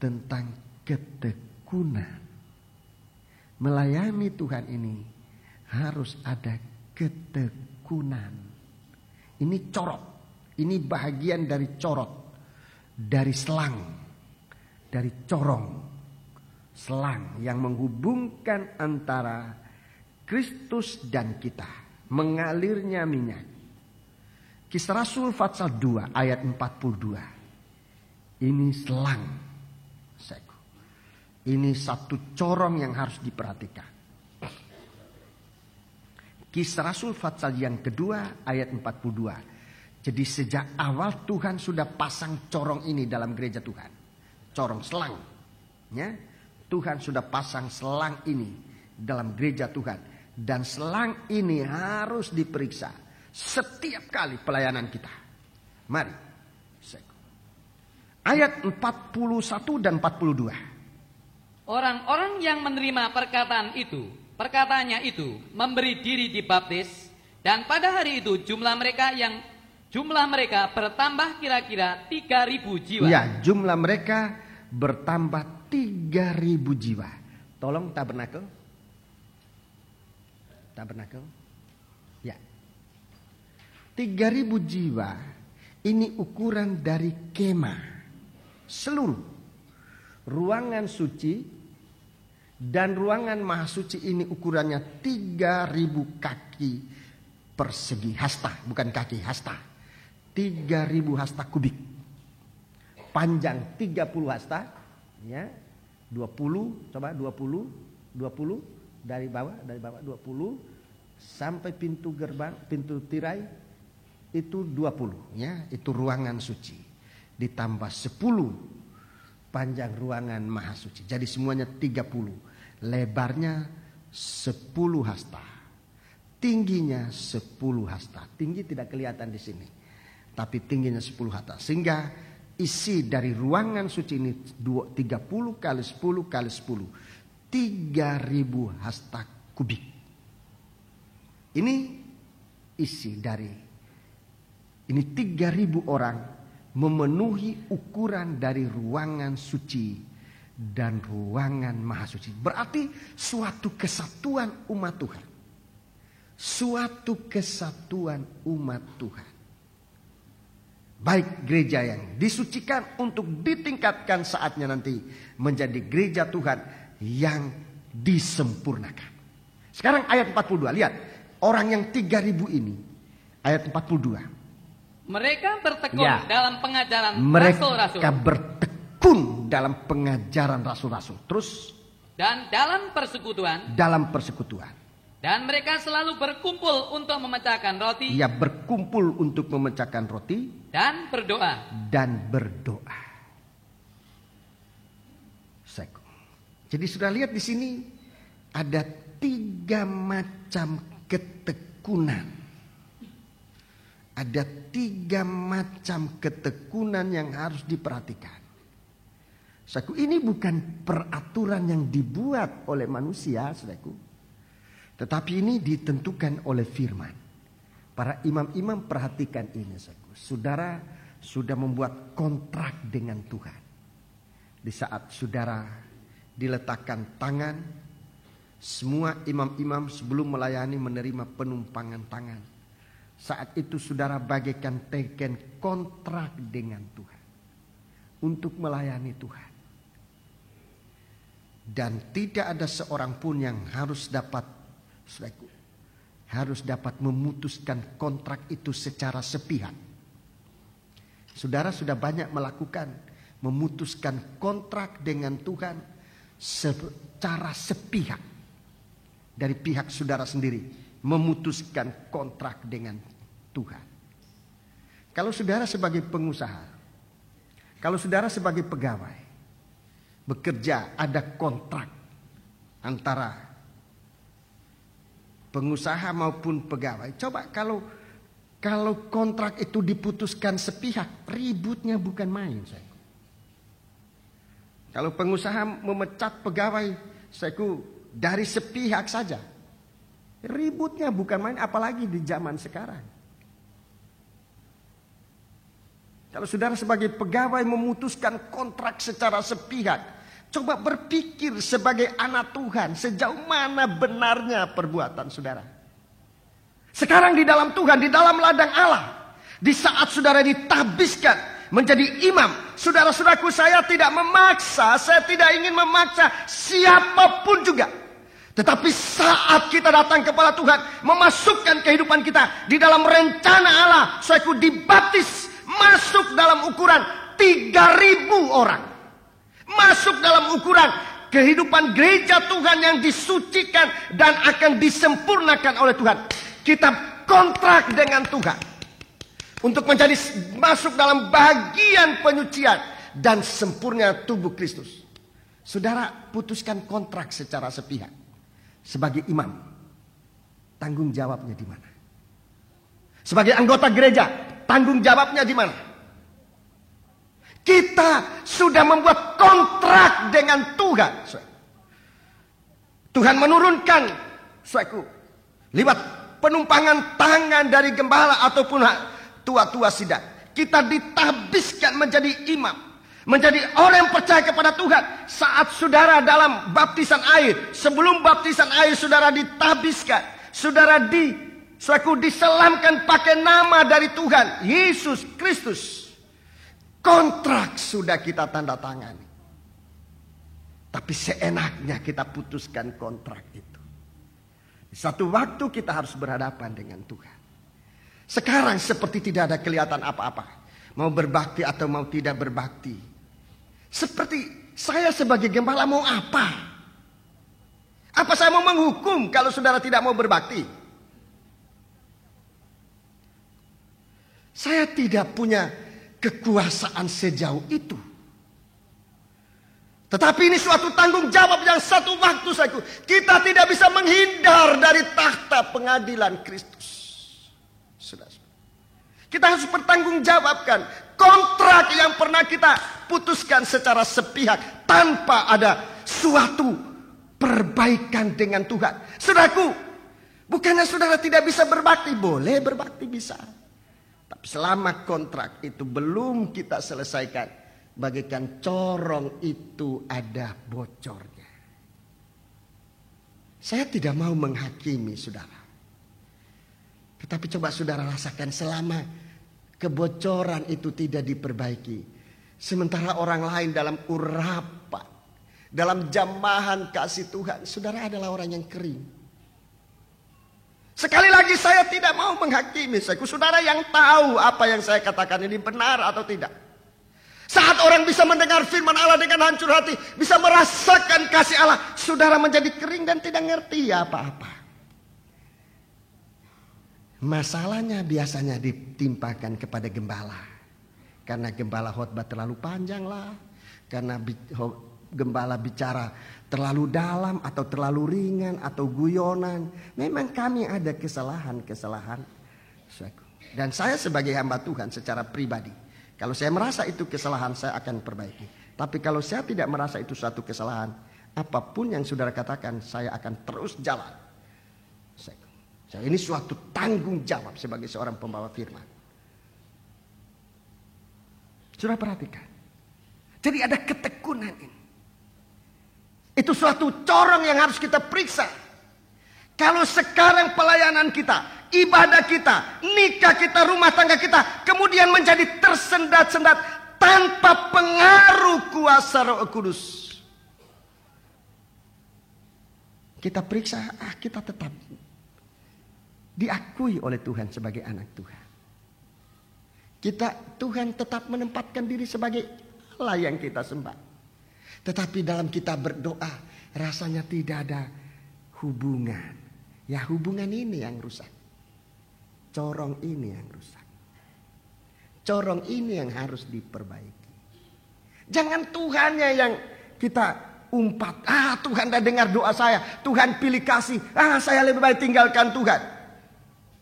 tentang ketekunan. Melayani Tuhan ini harus ada ketekunan. Ini corot. Ini bahagian dari corot, dari selang, dari corong, selang yang menghubungkan antara Kristus dan kita, mengalirnya minyak. Kisah Rasul pasal 2 ayat 42. Ini selang. Ini satu corong yang harus diperhatikan. Kisah Rasul pasal yang kedua ayat 42. Jadi sejak awal Tuhan sudah pasang corong ini dalam gereja Tuhan. Corong selang. Ya. Tuhan sudah pasang selang ini dalam gereja Tuhan. Dan selang ini harus diperiksa setiap kali pelayanan kita. Mari. Ayat 41 dan 42. Orang-orang yang menerima perkataannya itu memberi diri dibaptis, dan pada hari itu jumlah mereka bertambah kira-kira 3.000 jiwa. Ya, jumlah mereka bertambah 3.000 jiwa. Tolong tabernakel. Ya. 3.000 jiwa ini ukuran dari kemah. Seluruh ruangan suci dan ruangan maha suci ini ukurannya 3.000 kaki persegi. Hasta, bukan kaki, hasta. 3.000 hasta kubik. Panjang 30 hasta, ya. 20, coba 20 dari bawah 20 sampai pintu gerbang, pintu tirai itu 20, ya. Itu ruangan suci. Ditambah 10 panjang ruangan maha suci. Jadi semuanya 30. Lebarnya 10 hasta. Tingginya 10 hasta. Tinggi tidak kelihatan di sini. Tapi tingginya 10 hasta. Sehingga isi dari ruangan suci ini 30 kali 10 kali 10. 3.000 hasta kubik. Ini isi dari. Ini 3.000 orang memenuhi ukuran dari ruangan suci dan ruangan maha suci. Berarti suatu kesatuan umat Tuhan. Suatu kesatuan umat Tuhan. Baik gereja yang disucikan untuk ditingkatkan saatnya nanti menjadi gereja Tuhan yang disempurnakan. Sekarang ayat 42, lihat. Orang yang 3.000 ini, ayat 42. Mereka bertekun dalam pengajaran rasul-rasul. Mereka bertekun dalam pengajaran rasul-rasul. Terus? Dan dalam persekutuan. Dalam persekutuan. Dan mereka selalu berkumpul untuk memecahkan roti. Ya, berkumpul untuk memecahkan roti. Dan berdoa. Dan berdoa. Jadi sudah lihat di sini ada 3 macam ketekunan. Ada 3 macam ketekunan yang harus diperhatikan. Saudaraku, ini bukan peraturan yang dibuat oleh manusia, saudaraku. Tetapi ini ditentukan oleh firman. Para imam-imam perhatikan ini, saudaraku. Saudara sudah membuat kontrak dengan Tuhan. Di saat saudara diletakkan tangan, semua imam-imam sebelum melayani menerima penumpangan tangan. Saat itu saudara bagaikan teken kontrak dengan Tuhan. Untuk melayani Tuhan. Dan tidak ada seorang pun yang harus dapat memutuskan kontrak itu secara sepihak. Saudara sudah banyak melakukan memutuskan kontrak dengan Tuhan secara sepihak. Dari pihak saudara sendiri memutuskan kontrak dengan Tuhan. Kalau saudara sebagai pengusaha, kalau saudara sebagai pegawai bekerja, ada kontrak antara pengusaha maupun pegawai. Coba kalau Kalau kontrak itu diputuskan sepihak, ributnya bukan main. Kalau pengusaha memecat pegawai dari sepihak saja, ributnya bukan main, apalagi di zaman sekarang. Kalau saudara sebagai pegawai memutuskan kontrak secara sepihak, coba berpikir sebagai anak Tuhan, sejauh mana benarnya perbuatan saudara. Sekarang di dalam Tuhan, di dalam ladang Allah, di saat saudara ditabiskan menjadi imam, saudara-saudaraku, saya tidak memaksa, saya tidak ingin memaksa siapapun juga. Tetapi saat kita datang kepada Tuhan, memasukkan kehidupan kita di dalam rencana Allah, saudaraku, dibaptis, masuk dalam ukuran 3.000 orang. Masuk dalam ukuran kehidupan gereja Tuhan yang disucikan dan akan disempurnakan oleh Tuhan. Kita kontrak dengan Tuhan untuk menjadi masuk dalam bagian penyucian dan sempurna tubuh Kristus. Saudara putuskan kontrak secara sepihak sebagai imam. Tanggung jawabnya di mana? Sebagai anggota gereja, tanggung jawabnya di mana? Kita sudah membuat kontrak dengan Tuhan. Tuhan menurunkan lewat penumpangan tangan dari gembala ataupun tua-tua sidang. Kita ditabiskan menjadi imam, menjadi orang yang percaya kepada Tuhan. Saat saudara dalam baptisan air, sebelum baptisan air saudara ditabiskan, saudara diselamkan pakai nama dari Tuhan Yesus Kristus. Kontrak sudah kita tanda tangani. Tapi seenaknya kita putuskan kontrak itu. Satu waktu kita harus berhadapan dengan Tuhan. Sekarang seperti tidak ada kelihatan apa-apa. Mau berbakti atau mau tidak berbakti. Seperti saya sebagai gembala mau apa? Apa saya mau menghukum kalau saudara tidak mau berbakti? Saya tidak punya kekuasaan sejauh itu. Tetapi ini suatu tanggung jawab yang satu waktu kita tidak bisa menghindar dari takhta pengadilan Kristus. Kita harus bertanggungjawabkan kontrak yang pernah kita putuskan secara sepihak tanpa ada suatu perbaikan dengan Tuhan. Saudaraku, bukannya saudara tidak bisa berbakti, boleh berbakti bisa. Tapi selama kontrak itu belum kita selesaikan, bagaikan corong itu ada bocornya. Saya tidak mau menghakimi saudara. Tetapi coba saudara rasakan selama kebocoran itu tidak diperbaiki. Sementara orang lain dalam urapan, dalam jamahan kasih Tuhan, saudara adalah orang yang kering. Sekali lagi saya tidak mau menghakimi. Saudara yang tahu apa yang saya katakan ini benar atau tidak. Saat orang bisa mendengar firman Allah dengan hancur hati, bisa merasakan kasih Allah, saudara menjadi kering dan tidak ngerti apa-apa. Masalahnya biasanya ditimpakan kepada gembala. Karena gembala khotbah terlalu panjang lah. Karena gembala bicara terlalu dalam atau terlalu ringan atau guyonan. Memang kami ada kesalahan-kesalahan. Dan saya sebagai hamba Tuhan secara pribadi, kalau saya merasa itu kesalahan, saya akan perbaiki. Tapi kalau saya tidak merasa itu suatu kesalahan, apapun yang saudara katakan, saya akan terus jalan. Ini suatu tanggung jawab sebagai seorang pembawa firman. Saudara perhatikan. Jadi ada ketekunan ini. Itu suatu corong yang harus kita periksa. Kalau sekarang pelayanan kita, ibadah kita, nikah kita, rumah tangga kita, kemudian menjadi tersendat-sendat tanpa pengaruh kuasa Roh Kudus, kita periksa, kita tetap diakui oleh Tuhan sebagai anak Tuhan. Tuhan tetap menempatkan diri sebagai Allah yang kita sembah. Tetapi dalam kita berdoa, rasanya tidak ada hubungan. Ya hubungan ini yang rusak. Corong ini yang rusak. Corong ini yang harus diperbaiki. Jangan Tuhannya yang kita umpat. Tuhan dah dengar doa saya. Tuhan pilih kasih. Saya lebih baik tinggalkan Tuhan.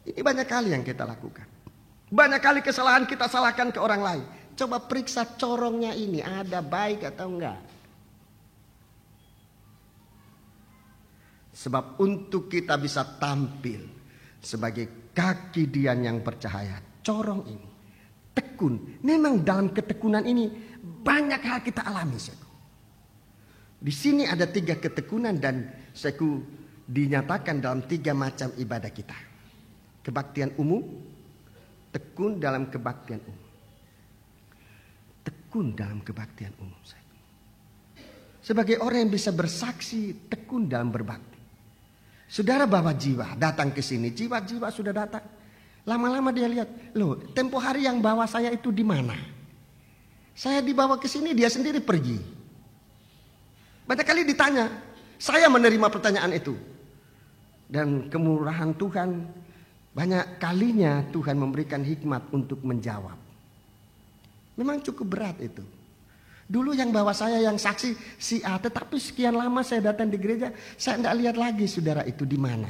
Ini banyak kali yang kita lakukan. Banyak kali kesalahan kita salahkan ke orang lain. Coba periksa corongnya ini, ada baik atau enggak. Sebab untuk kita bisa tampil sebagai kaki Dian yang bercahaya, corong ini, tekun. Memang dalam ketekunan ini banyak hal kita alami, saudara. Di sini ada 3 ketekunan dan saudara, dinyatakan dalam 3 macam ibadah kita. Kebaktian umum, tekun dalam kebaktian umum. Tekun dalam kebaktian umum. Sebagai orang yang bisa bersaksi, tekun dalam berbakti. Saudara bawa jiwa, datang ke sini, jiwa-jiwa sudah datang. Lama-lama dia lihat, loh, tempo hari yang bawa saya itu di mana? Saya dibawa ke sini, dia sendiri pergi. Banyak kali ditanya, saya menerima pertanyaan itu. Dan kemurahan Tuhan, banyak kalinya Tuhan memberikan hikmat untuk menjawab. Memang cukup berat itu. Dulu yang bawa saya yang saksi si A, tetapi sekian lama saya datang di gereja, saya tidak lihat lagi saudara itu di mana.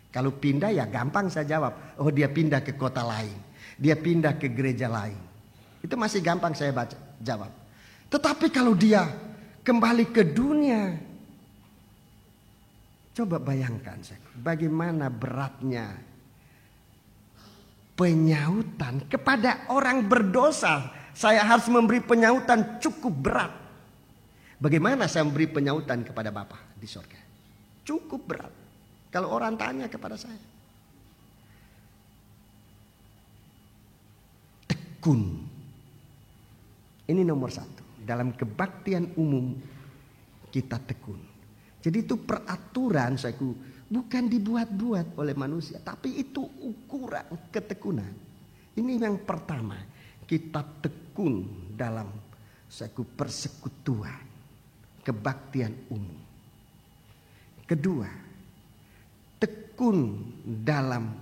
Kalau pindah ya gampang saya jawab, oh dia pindah ke kota lain, dia pindah ke gereja lain. Itu masih gampang saya jawab. Tetapi kalau dia kembali ke dunia, coba bayangkan bagaimana beratnya penyautan kepada orang berdosa. Saya harus memberi penyautan cukup berat. Bagaimana saya memberi penyautan kepada Bapa di surga? Cukup berat. Kalau orang tanya kepada saya. Tekun. Ini nomor 1. Dalam kebaktian umum kita tekun. Jadi itu peraturan saudaraku, bukan dibuat-buat oleh manusia, tapi itu ukuran ketekunan. Ini yang pertama. Kita tekun dalam saudaraku persekutuan, kebaktian umum. Kedua, tekun dalam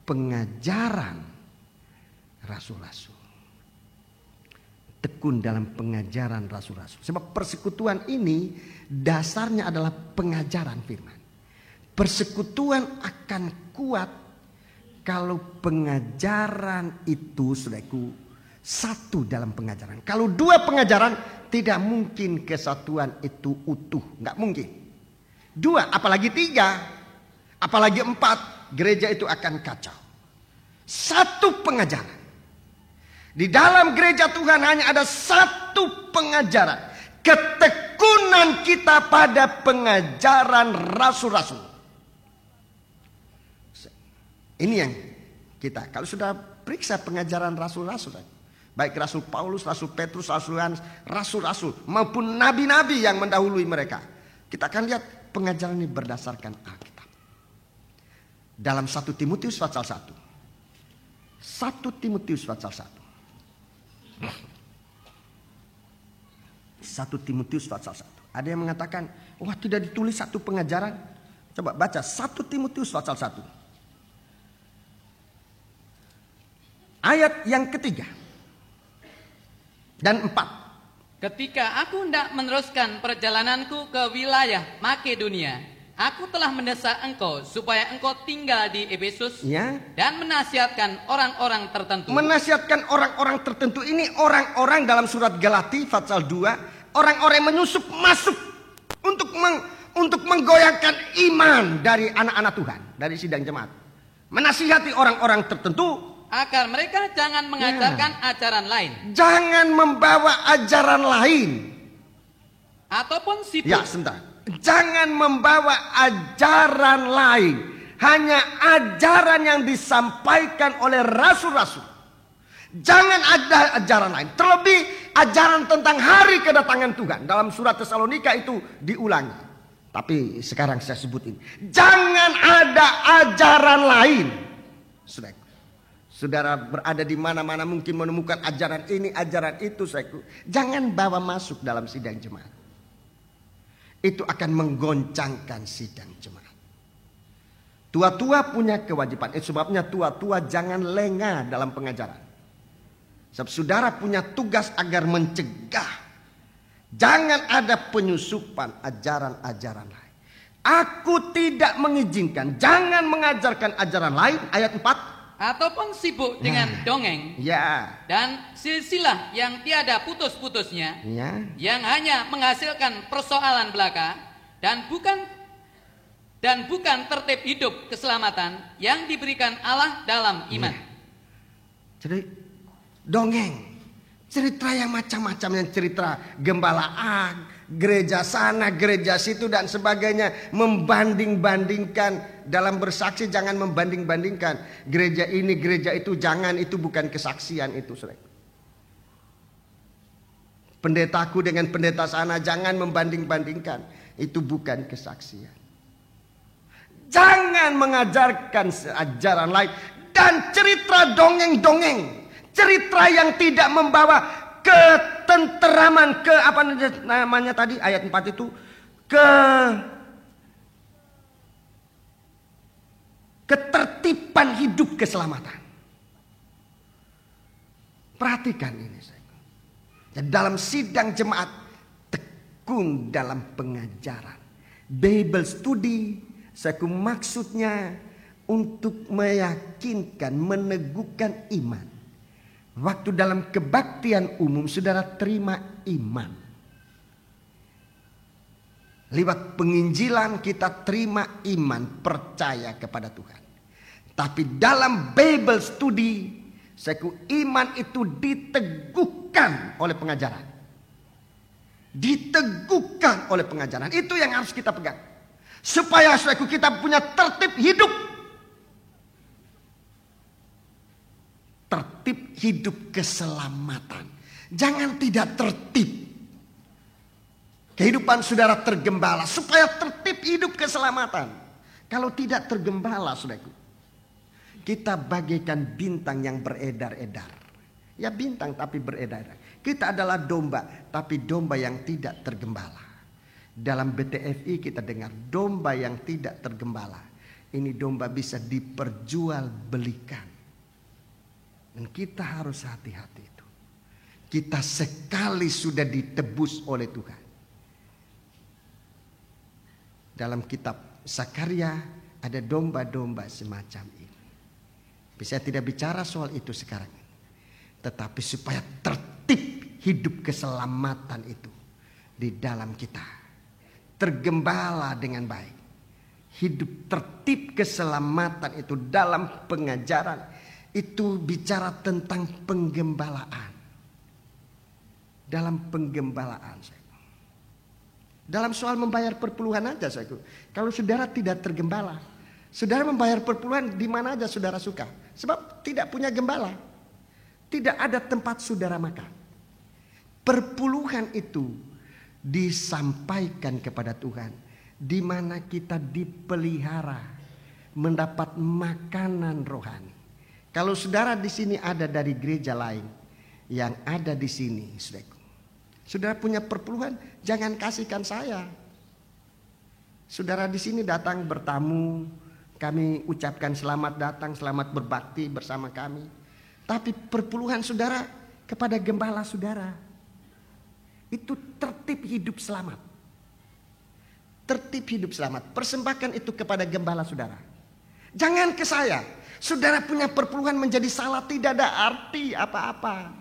pengajaran rasul-rasul. Tekun dalam pengajaran rasul-rasul. Sebab persekutuan ini dasarnya adalah pengajaran firman. Persekutuan akan kuat kalau pengajaran itu saudaraku satu dalam pengajaran. Kalau 2 pengajaran tidak mungkin kesatuan itu utuh. Nggak mungkin. 2 apalagi 3 apalagi 4 gereja itu akan kacau. 1 pengajaran. Di dalam gereja Tuhan hanya ada 1 pengajaran. Ketekunan kita pada pengajaran rasul-rasul. Ini yang kita, kalau sudah periksa pengajaran rasul-rasul, baik Rasul Paulus, Rasul Petrus, Rasul Yohanes, rasul-rasul maupun nabi-nabi yang mendahului mereka, kita akan lihat pengajaran ini berdasarkan Alkitab. Dalam 1 Timotius pasal 1. 1 Timotius pasal 1. 1 Timotius pasal 1. Ada yang mengatakan, wah tidak ditulis 1 pengajaran. Coba baca 1 Timotius pasal 1. Ayat yang 3 dan 4. Ketika aku hendak meneruskan perjalananku ke wilayah Makedonia, aku telah mendesak engkau supaya engkau tinggal di Efesus Ya. dan menasihatkan orang-orang tertentu. Menasihatkan orang-orang tertentu ini orang-orang dalam surat Galati pasal 2, orang-orang yang menyusup masuk untuk menggoyahkan iman dari anak-anak Tuhan, dari sidang jemaat. Menasihati orang-orang tertentu agar mereka jangan mengajarkan ajaran lain. Jangan membawa ajaran lain. Ataupun sibuk. Ya, sebentar. Jangan membawa ajaran lain. Hanya ajaran yang disampaikan oleh rasul-rasul. Jangan ada ajaran lain. Terlebih ajaran tentang hari kedatangan Tuhan. Dalam surat Tesalonika itu diulangi. Tapi sekarang saya sebut ini. Jangan ada ajaran lain. Saudara berada di mana-mana mungkin menemukan ajaran ini, ajaran itu. Jangan bawa masuk dalam sidang jemaat. Itu akan menggoncangkan sidang jemaat. Tua-tua punya kewajiban. Sebabnya tua-tua jangan lengah dalam pengajaran. Sebab saudara punya tugas agar mencegah. Jangan ada penyusupan ajaran-ajaran lain. Aku tidak mengizinkan. Jangan mengajarkan ajaran lain. Ayat 4. ataupun sibuk dengan dongeng Ya. dan silsilah yang tiada putus-putusnya, Ya. yang hanya menghasilkan persoalan belaka dan bukan tertib hidup keselamatan yang diberikan Allah dalam iman. Jadi dongeng, cerita yang macam-macam, yang cerita gembalaan, gereja sana, gereja situ dan sebagainya, membanding-bandingkan. Dalam bersaksi jangan membanding-bandingkan. Gereja ini, gereja itu, jangan, itu bukan kesaksian itu, saudara. Pendetaku dengan pendeta sana, jangan membanding-bandingkan. Itu bukan kesaksian. Jangan mengajarkan ajaran lain dan cerita dongeng-dongeng, cerita yang tidak membawa ketenteraman, ke apa namanya tadi ayat 4 itu, ketertiban hidup keselamatan. Perhatikan ini, saya. Dalam sidang jemaat, tekun dalam pengajaran. Bible study, saya maksudnya untuk meyakinkan, meneguhkan iman. Waktu dalam kebaktian umum, saudara terima iman. Lewat penginjilan kita terima iman, percaya kepada Tuhan. Tapi dalam Bible study, iman itu diteguhkan oleh pengajaran. Diteguhkan oleh pengajaran. Itu yang harus kita pegang. Supaya kita punya tertib hidup. Tertib hidup keselamatan. Jangan tidak tertib. Kehidupan saudara tergembala supaya tertib hidup keselamatan. Kalau tidak tergembala, saudaraku, kita bagaikan bintang yang beredar-edar. Ya bintang tapi beredar. Kita adalah domba, tapi domba yang tidak tergembala. Dalam BTFI kita dengar domba yang tidak tergembala. Ini domba bisa diperjualbelikan. Dan kita harus hati-hati itu. Kita sekali sudah ditebus oleh Tuhan. Dalam kitab Zakaria ada domba-domba semacam ini. Saya tidak bicara soal itu sekarang. Tetapi supaya tertib hidup keselamatan itu di dalam kita. Tergembala dengan baik. Hidup tertib keselamatan itu dalam pengajaran. Itu bicara tentang penggembalaan. Dalam penggembalaan saya. Dalam soal membayar perpuluhan aja saya. Kalau saudara tidak tergembala, saudara membayar perpuluhan di mana aja saudara suka. Sebab tidak punya gembala. Tidak ada tempat saudara makan. Perpuluhan itu disampaikan kepada Tuhan. Di mana kita dipelihara. Mendapat makanan rohani. Kalau saudara di sini ada dari gereja lain. Yang ada di sini, saudaraku. Saudara punya perpuluhan, jangan kasihkan saya. Saudara di sini datang bertamu, kami ucapkan selamat datang, selamat berbakti bersama kami. Tapi perpuluhan saudara kepada gembala saudara. Itu tertib hidup selamat. Tertib hidup selamat. Persembahkan itu kepada gembala saudara. Jangan ke saya. Saudara punya perpuluhan menjadi salah, tidak ada arti apa-apa.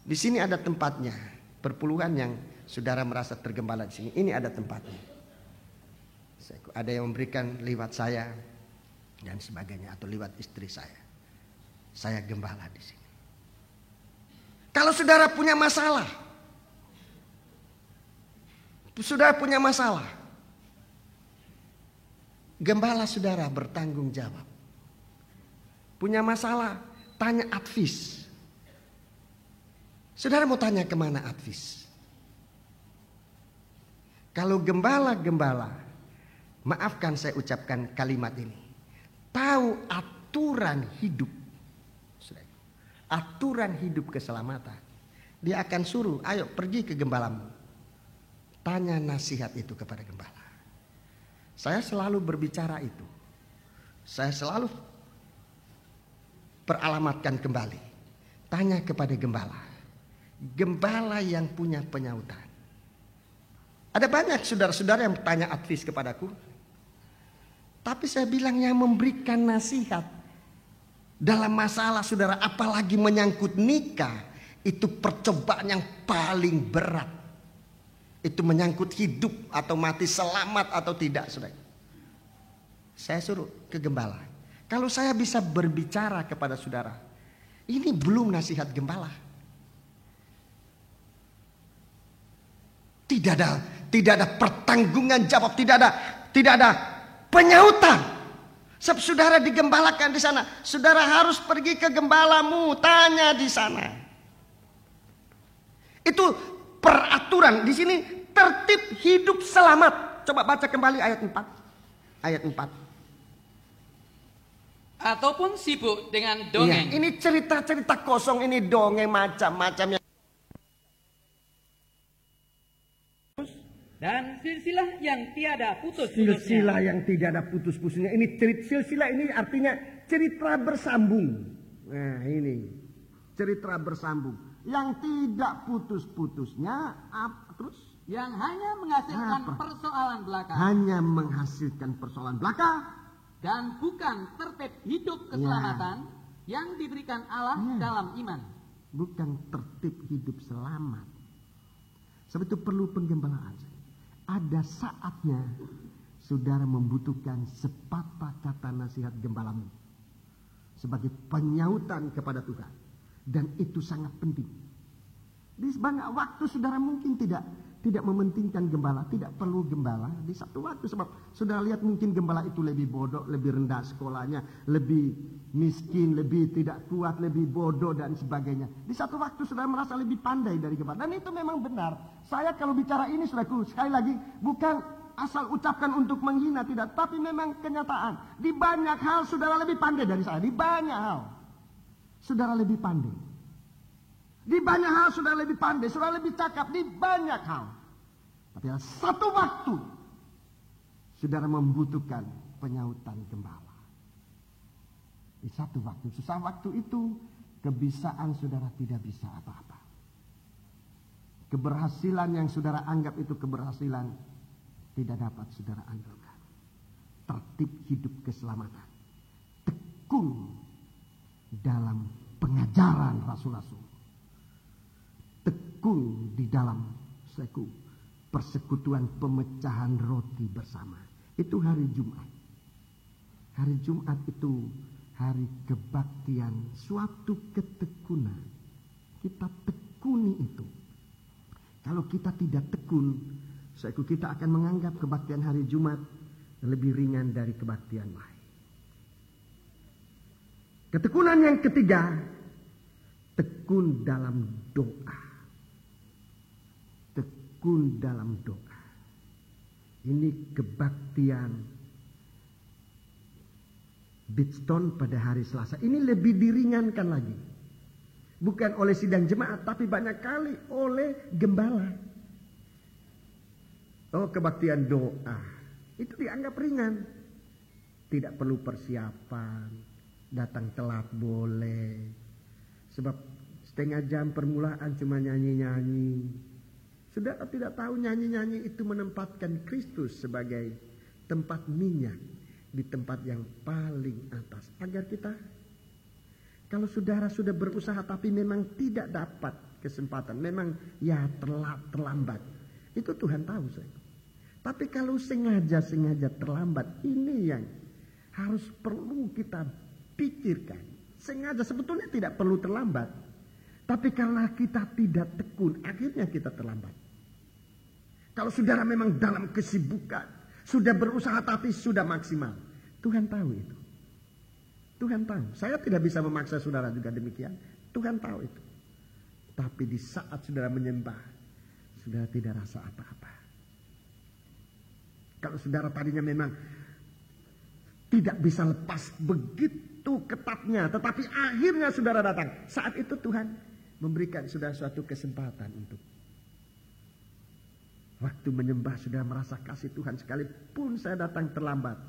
Di sini ada tempatnya. Perpuluhan yang saudara merasa tergembala di sini. Ini ada tempatnya. Ada yang memberikan lewat saya dan sebagainya atau lewat istri saya. Saya gembala di sini. Kalau saudara punya masalah. Saudara punya masalah. Gembala saudara bertanggung jawab. Punya masalah, tanya advis. Saudara mau tanya kemana advis? Kalau gembala-gembala, maafkan saya ucapkan kalimat ini. Tahu aturan hidup. Aturan hidup keselamatan. Dia akan suruh, ayo pergi ke gembalamu. Tanya nasihat itu kepada gembala. Saya selalu berbicara itu. Saya selalu peralamatkan kembali. Tanya kepada gembala. Gembala yang punya penyautan. Ada banyak saudara-saudara yang bertanya advis kepadaku. Tapi saya bilang yang memberikan nasihat dalam masalah saudara, apalagi menyangkut nikah, itu percobaan yang paling berat. Itu menyangkut hidup atau mati, selamat atau tidak, saudara. Saya suruh ke gembala. Kalau saya bisa berbicara kepada saudara, ini belum nasihat gembala. Tidak ada pertanggungan jawab, tidak ada penyautan. Sebab saudara digembalakan di sana, saudara harus pergi ke gembalamu, tanya di sana. Itu peraturan di sini, tertib hidup selamat. Coba baca kembali ayat 4. Ayat 4. Ataupun sibuk dengan dongeng. Iya, ini cerita-cerita kosong, ini dongeng macam-macam. Dan silsilah yang tiada putus-putusnya. Silsilah yang tidak ada putus-putusnya. Ini silsilah ini artinya cerita bersambung. Nah ini cerita bersambung yang tidak putus-putusnya. Terus Yang hanya menghasilkan persoalan belaka. hanya menghasilkan persoalan belaka. Dan bukan tertib hidup keselamatan yang diberikan Allah dalam iman. Bukan tertib hidup selamat. Sebab itu perlu penggembalaan. Ada saatnya saudara membutuhkan sepatah kata nasihat gembalamu sebagai penyautan kepada Tuhan, dan itu sangat penting. Di banyak waktu saudara mungkin tidak mementingkan gembala, tidak perlu gembala di satu waktu, sebab saudara lihat mungkin gembala itu lebih bodoh, lebih rendah sekolahnya, lebih miskin, lebih tidak kuat, lebih bodoh dan sebagainya. Di satu waktu saudara merasa lebih pandai dari gembala, dan itu memang benar. Saya kalau bicara ini saudaraku, sekali lagi bukan asal ucapkan untuk menghina, tidak, tapi memang kenyataan. Di banyak hal saudara lebih pandai dari saya, di banyak hal saudara lebih pandai. Di banyak hal saudara lebih pandai, saudara lebih cakap di banyak hal. Tapi ada satu waktu saudara membutuhkan penyautan gembala. Di satu waktu, susah waktu itu kebisaan saudara tidak bisa apa-apa. Keberhasilan yang saudara anggap itu keberhasilan tidak dapat saudara andalkan. Tertib hidup keselamatan, tekun dalam pengajaran rasul-rasul, tekun di dalam persekutuan pemecahan roti bersama. Itu hari Jumat. Hari Jumat itu hari kebaktian, suatu ketekunan. Kita tekuni itu. Kalau kita tidak tekun, kita akan menganggap kebaktian hari Jumat lebih ringan dari kebaktian lain. Ketekunan yang ketiga, tekun dalam doa. Tekun dalam doa. Ini kebaktian Bidstone pada hari Selasa. Ini lebih diringankan lagi. Bukan oleh sidang jemaat, tapi banyak kali oleh gembala. Oh, kebaktian doa. Itu dianggap ringan. Tidak perlu persiapan. Datang telat boleh. Sebab setengah jam permulaan cuma nyanyi-nyanyi. Saudara tidak tahu nyanyi-nyanyi itu menempatkan Kristus sebagai tempat minyak. Di tempat yang paling atas. Agar kita, kalau saudara sudah berusaha tapi memang tidak dapat kesempatan. Memang ya terlambat. Itu Tuhan tahu saya. Tapi kalau sengaja terlambat. Ini yang harus perlu kita pikirkan. Sengaja sebetulnya tidak perlu terlambat. Tapi karena kita tidak tekun, akhirnya kita terlambat. Kalau saudara memang dalam kesibukan, sudah berusaha tapi sudah maksimal, Tuhan tahu itu. Tuhan tahu. Saya tidak bisa memaksa saudara juga demikian. Tuhan tahu itu. Tapi di saat saudara menyembah, saudara tidak rasa apa-apa. Kalau saudara tadinya memang tidak bisa lepas begitu ketatnya, tetapi akhirnya saudara datang. Saat itu Tuhan memberikan saudara suatu kesempatan untuk waktu menyembah. Saudara merasa kasih Tuhan, sekalipun saya datang terlambat,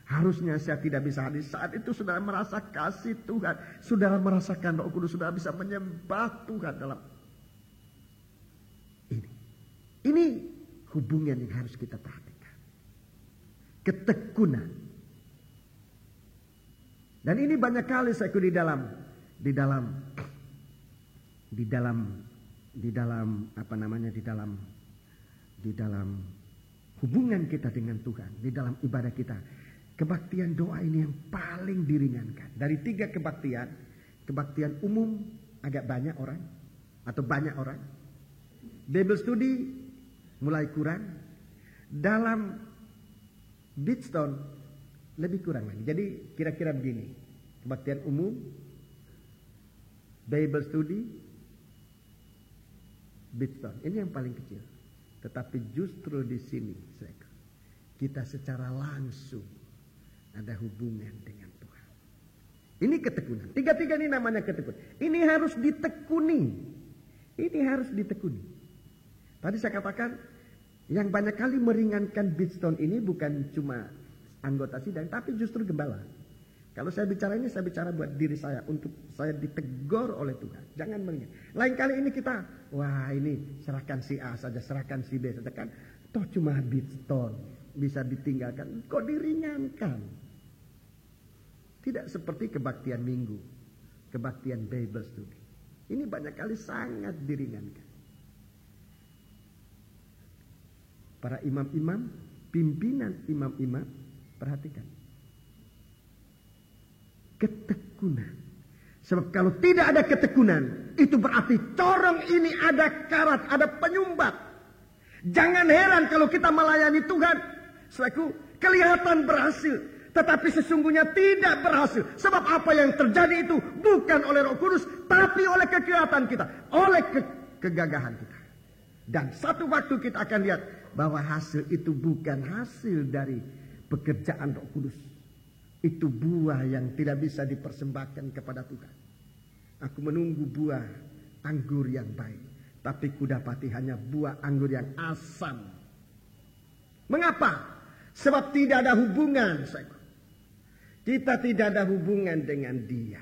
harusnya saya tidak bisa hadir. Saat itu saudara merasa kasih Tuhan, saudara merasakan Roh Kudus, saudara bisa menyembah Tuhan dalam ini. Ini hubungan yang harus kita perhatikan. Ketekunan Dan ini banyak kali saya di dalam hubungan kita dengan Tuhan, di dalam ibadah kita. Kebaktian doa ini yang paling diringankan. Dari 3 kebaktian umum agak banyak orang atau banyak orang. Bible study mulai kurang. Dalam Beatstone lebih kurang lagi. Jadi kira-kira begini. Kebaktian umum, Bible study, Beatstone. Ini yang paling kecil. Tetapi justru di sini kita secara langsung ada hubungan dengan Tuhan. Ini ketekunan. 3 ini namanya ketekunan. Ini harus ditekuni. Tadi saya katakan yang banyak kali meringankan Beatstone ini bukan cuma anggota sidang, tapi justru gembala. Kalau saya bicara ini, saya bicara buat diri saya, untuk saya ditegur oleh Tuhan. Jangan meringan. Lain kali ini kita, wah ini serahkan si A saja, serahkan si B saja kan. Toh cuma Beatstone, bisa ditinggalkan. Kok diringankan? Tidak seperti kebaktian minggu, kebaktian Bible study. Ini banyak kali sangat diringankan. Para imam-imam, pimpinan imam-imam, perhatikan. Ketekunan. Sebab kalau tidak ada ketekunan, itu berarti corong ini ada karat, ada penyumbat. Jangan heran kalau kita melayani Tuhan, saudaraku, kelihatan berhasil, tetapi sesungguhnya tidak berhasil. Sebab apa yang terjadi itu bukan oleh Roh Kudus, tapi oleh kekuatan kita, oleh kegagahan kita. Dan satu waktu kita akan lihat bahwa hasil itu bukan hasil dari pekerjaan Roh Kudus. Itu buah yang tidak bisa dipersembahkan kepada Tuhan. Aku menunggu buah anggur yang baik, tapi kudapati hanya buah anggur yang asam. Mengapa? Sebab tidak ada hubungan. Kita tidak ada hubungan dengan Dia.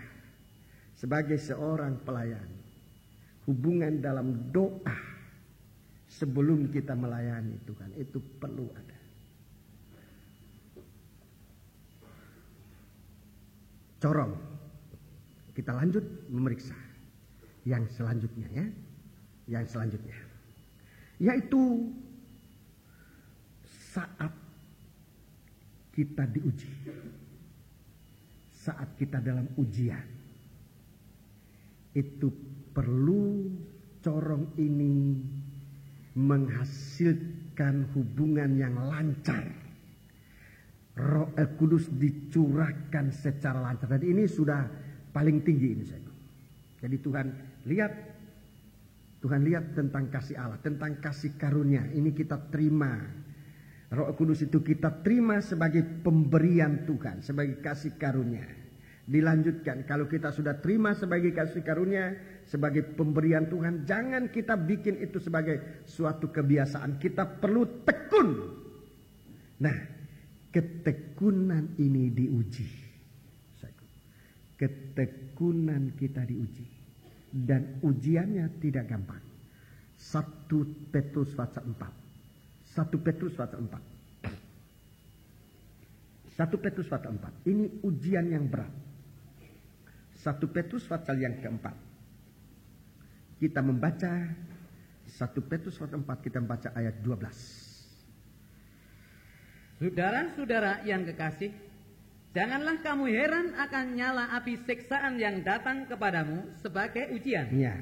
Sebagai seorang pelayan, hubungan dalam doa sebelum kita melayani Tuhan itu perlu ada. Corong. Kita lanjut memeriksa yang selanjutnya ya. Yang selanjutnya. Yaitu saat kita diuji. Saat kita dalam ujian. Itu perlu corong ini menghasilkan hubungan yang lancar. Roh Kudus dicurahkan secara lancar. Dan ini sudah paling tinggi ini saya. Jadi Tuhan lihat tentang kasih Allah, tentang kasih karunia. Ini kita terima. Roh Kudus itu kita terima sebagai pemberian Tuhan, sebagai kasih karunia. Dilanjutkan, kalau kita sudah terima sebagai kasih karunia, sebagai pemberian Tuhan, jangan kita bikin itu sebagai suatu kebiasaan. Kita perlu tekun. Nah, ketekunan ini diuji. Ketekunan kita diuji. Dan ujiannya tidak gampang. 1 Petrus pasal 4. 1 Petrus pasal 4. 1 Petrus pasal 4. Ini ujian yang berat. 1 Petrus pasal yang keempat. Kita membaca 1 Petrus pasal 4, kita membaca ayat 12. Saudara-saudara yang kekasih, janganlah kamu heran akan nyala api siksaan yang datang kepadamu sebagai ujian. Ya.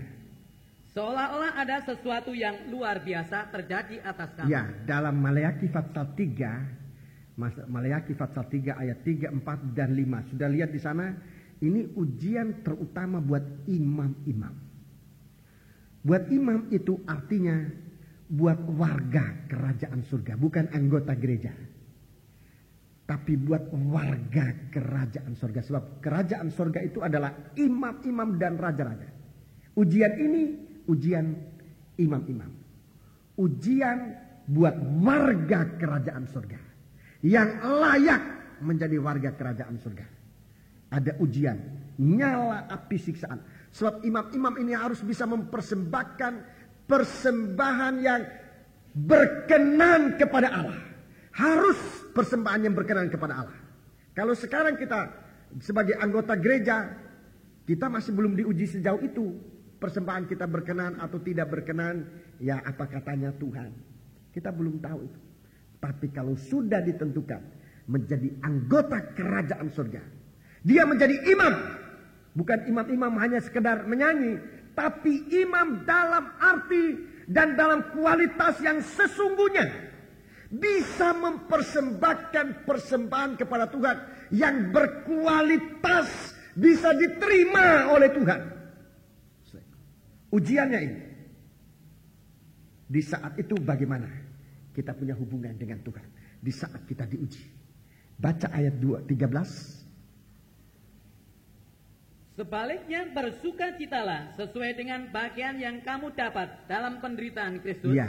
Seolah-olah ada sesuatu yang luar biasa terjadi atas kamu. Ya, dalam Maleakhi pasal 3, Maleakhi pasal 3 ayat 3, 4 dan 5. Sudah lihat di sana, ini ujian terutama buat imam-imam. Buat imam itu artinya buat warga kerajaan surga, bukan anggota gereja. Tapi buat warga kerajaan surga. Sebab kerajaan surga itu adalah imam-imam dan raja-raja. Ujian ini ujian imam-imam. Ujian buat warga kerajaan surga. Yang layak menjadi warga kerajaan surga. Ada ujian. Nyala api siksaan. Sebab imam-imam ini harus bisa mempersembahkan persembahan yang berkenan kepada Allah. Harus persembahan yang berkenan kepada Allah. Kalau sekarang kita sebagai anggota gereja, kita masih belum diuji sejauh itu. Persembahan kita berkenan atau tidak berkenan, ya apa katanya Tuhan. Kita belum tahu itu. Tapi kalau sudah ditentukan menjadi anggota kerajaan surga, dia menjadi imam. Bukan imam-imam hanya sekedar menyanyi, tapi imam dalam arti dan dalam kualitas yang sesungguhnya. Bisa mempersembahkan persembahan kepada Tuhan yang berkualitas, bisa diterima oleh Tuhan. Ujiannya ini. Di saat itu bagaimana kita punya hubungan dengan Tuhan. Di saat kita diuji. Baca ayat 13. Sebaliknya bersukacitalah sesuai dengan bagian yang kamu dapat dalam penderitaan Kristus. Ya.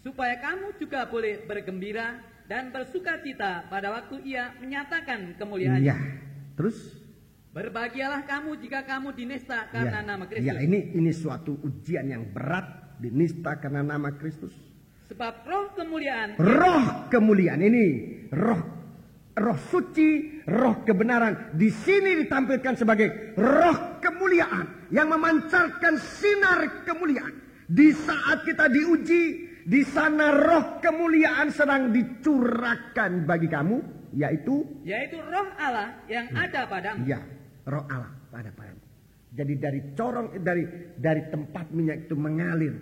Supaya kamu juga boleh bergembira dan bersukacita pada waktu Ia menyatakan kemuliaannya. Ya. Terus? Berbahagialah kamu jika kamu dinista karena nama Kristus. Ya, ini suatu ujian yang berat, dinista karena nama Kristus. Sebab roh kemuliaan. Roh kemuliaan ini, roh suci, roh kebenaran di sini ditampilkan sebagai roh kemuliaan yang memancarkan sinar kemuliaan. Di saat kita diuji, di sana roh kemuliaan sedang dicurahkan bagi kamu, yaitu roh Allah yang ada padamu. Ya, roh Allah pada padamu. Jadi dari corong dari tempat minyak itu mengalir.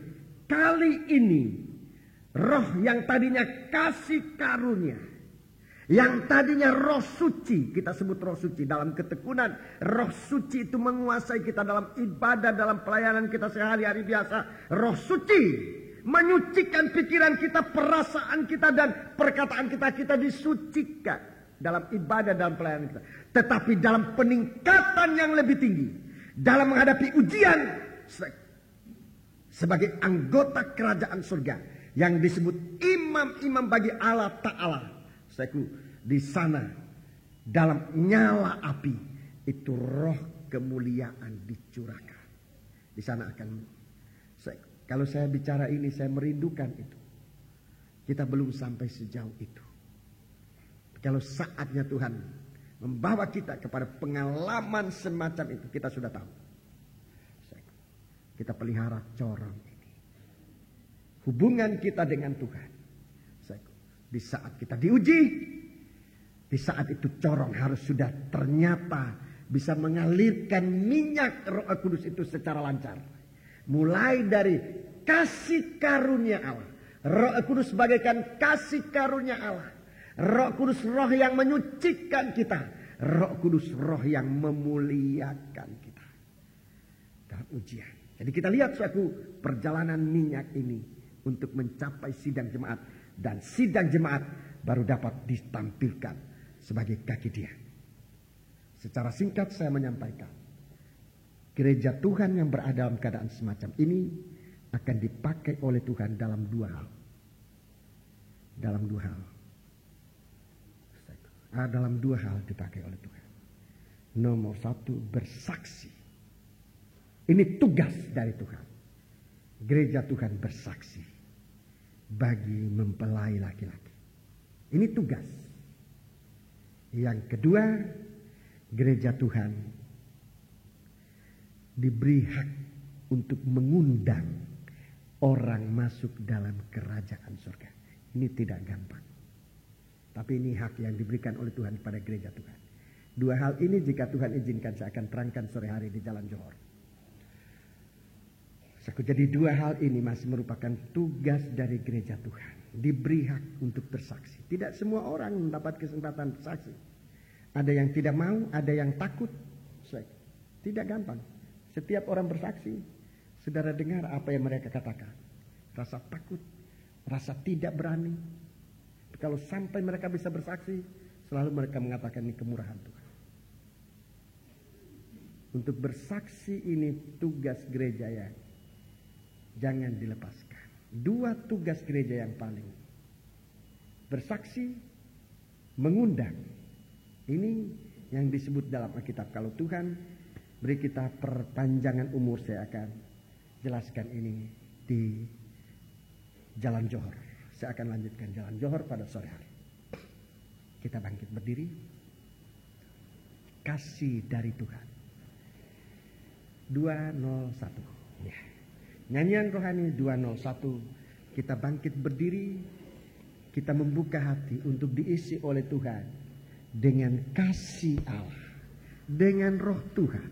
Kali ini roh yang tadinya kasih karunia, yang tadinya roh suci, kita sebut roh suci dalam ketekunan, roh suci itu menguasai kita dalam ibadah, dalam pelayanan kita sehari-hari biasa. Roh suci menyucikan pikiran kita, perasaan kita dan perkataan kita, kita disucikan dalam ibadah, dalam pelayanan kita. Tetapi dalam peningkatan yang lebih tinggi, dalam menghadapi ujian sebagai anggota kerajaan surga yang disebut imam-imam bagi Allah Ta'ala, di sana dalam nyala api itu roh kemuliaan dicurahkan. Di sana akan, kalau saya bicara ini saya merindukan itu. Kita belum sampai sejauh itu. Kalau saatnya Tuhan membawa kita kepada pengalaman semacam itu, kita sudah tahu. Kita pelihara corong ini. Hubungan kita dengan Tuhan. Di saat kita diuji, di saat itu corong harus sudah ternyata bisa mengalirkan minyak Roh Kudus itu secara lancar. Mulai dari kasih karunia Allah. Roh Kudus bagaikan kasih karunia Allah. Roh Kudus roh yang menyucikan kita. Roh Kudus roh yang memuliakan kita. Dalam ujian. Jadi kita lihat suatu perjalanan minyak ini untuk mencapai sidang jemaat. Dan sidang jemaat baru dapat ditampilkan sebagai kaki dia. Secara singkat saya menyampaikan. Gereja Tuhan yang berada dalam keadaan semacam ini akan dipakai oleh Tuhan dalam dua hal. Dalam dua hal. Dalam dua hal dipakai oleh Tuhan. Nomor satu, bersaksi. Ini tugas dari Tuhan. Gereja Tuhan bersaksi bagi mempelai laki-laki. Ini tugas. Yang kedua, gereja Tuhan diberi hak untuk mengundang orang masuk dalam kerajaan surga. Ini tidak gampang. Tapi ini hak yang diberikan oleh Tuhan kepada gereja Tuhan. Dua hal ini jika Tuhan izinkan saya akan terangkan sore hari di Jalan Johor. Jadi dua hal ini masih merupakan tugas dari gereja Tuhan. Diberi hak untuk bersaksi. Tidak semua orang mendapat kesempatan bersaksi. Ada yang tidak mau, ada yang takut. Tidak gampang. Setiap orang bersaksi, saudara dengar apa yang mereka katakan. Rasa takut, rasa tidak berani. Kalau sampai mereka bisa bersaksi, selalu mereka mengatakan ini kemurahan Tuhan. Untuk bersaksi ini tugas gereja ya. Jangan dilepaskan. Dua tugas gereja yang paling. Bersaksi, mengundang. Ini yang disebut dalam Alkitab. Kalau Tuhan beri kita perpanjangan umur, saya akan jelaskan ini di Jalan Johor. Saya akan lanjutkan Jalan Johor pada sore hari. Kita bangkit berdiri. kasih dari Tuhan. 201. Ya. Nyanyian rohani 201. Kita bangkit berdiri, kita membuka hati untuk diisi oleh Tuhan dengan kasih Allah, dengan roh Tuhan.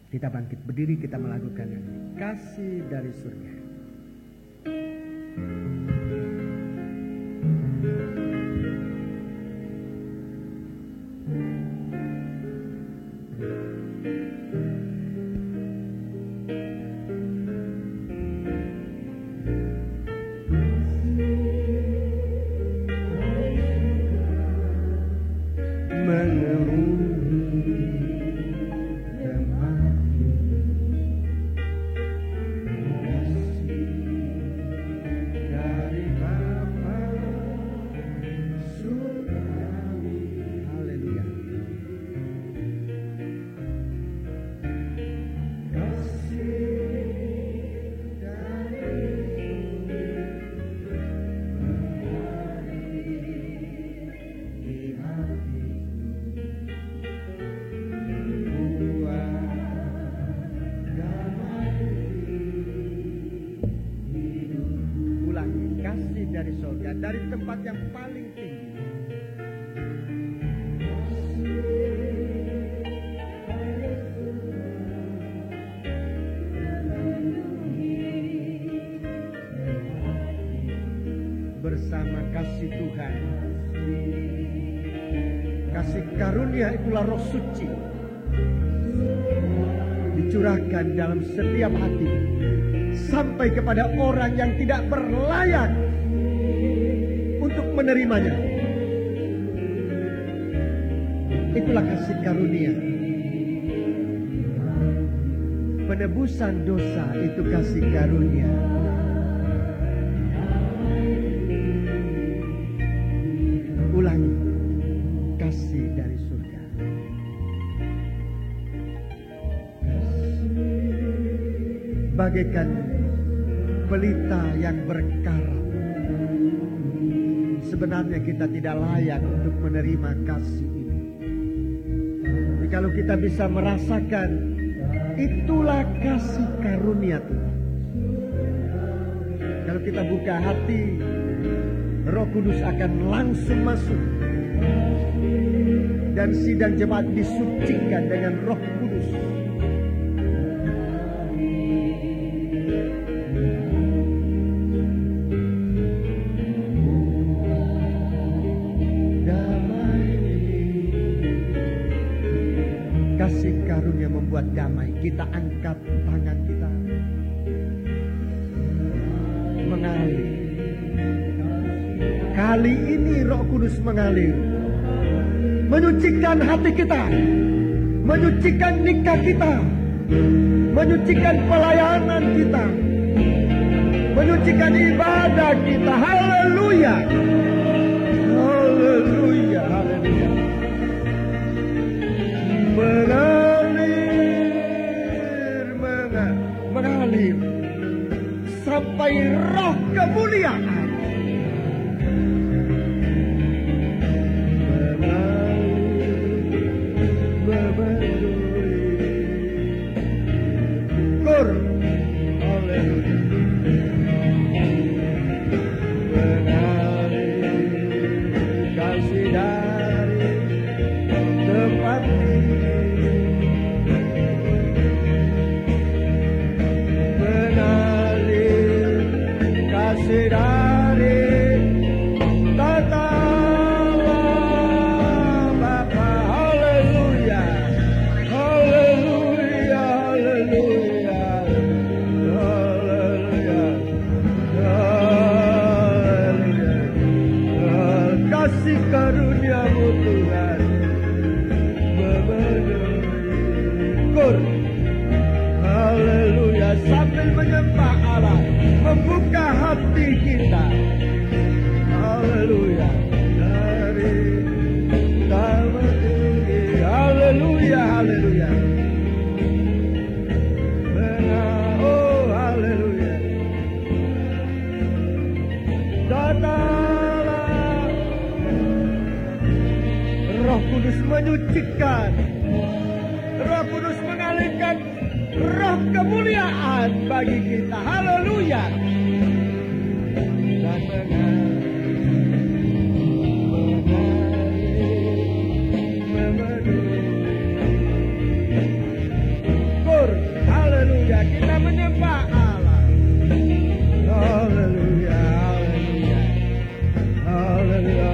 Kita bangkit berdiri, kita melakukan kasih dari surga. Dari surga, dari tempat yang paling tinggi. Bersama kasih Tuhan, kasih karunia itulah roh suci, dicurahkan dalam setiap hati sampai kepada orang yang tidak berlayak untuk menerimanya. Itulah kasih karunia. Penebusan dosa itu kasih karunia. Ulangi, kasih dari surga. Bagaikan pelita yang berkarat. Sebenarnya kita tidak layak untuk menerima kasih ini. Tapi kalau kita bisa merasakan, itulah kasih karunia Tuhan. Kalau kita buka hati, Roh Kudus akan langsung masuk. Dan sidang jemaat disucikan dengan Roh Kudus. Kasih karunia membuat damai. Kita angkat tangan kita, mengalir. Kali ini Roh Kudus mengalir, menyucikan hati kita, menyucikan nikah kita, menyucikan pelayanan kita, menyucikan ibadah kita. Haleluya, haleluya, haleluya. Mengalir sampai roh kemuliaan. Sambil menyembah Allah, membuka hati kita. Haleluya. Dari dalam tinggi. Haleluya, haleluya. Oh, haleluya. Datanglah Kudus menyucikan, Roh Kudus mengalirkan roh kemuliaan bagi kita. Haleluya. Dan haleluya, kita menyembah Allah. Haleluya, haleluya, haleluya.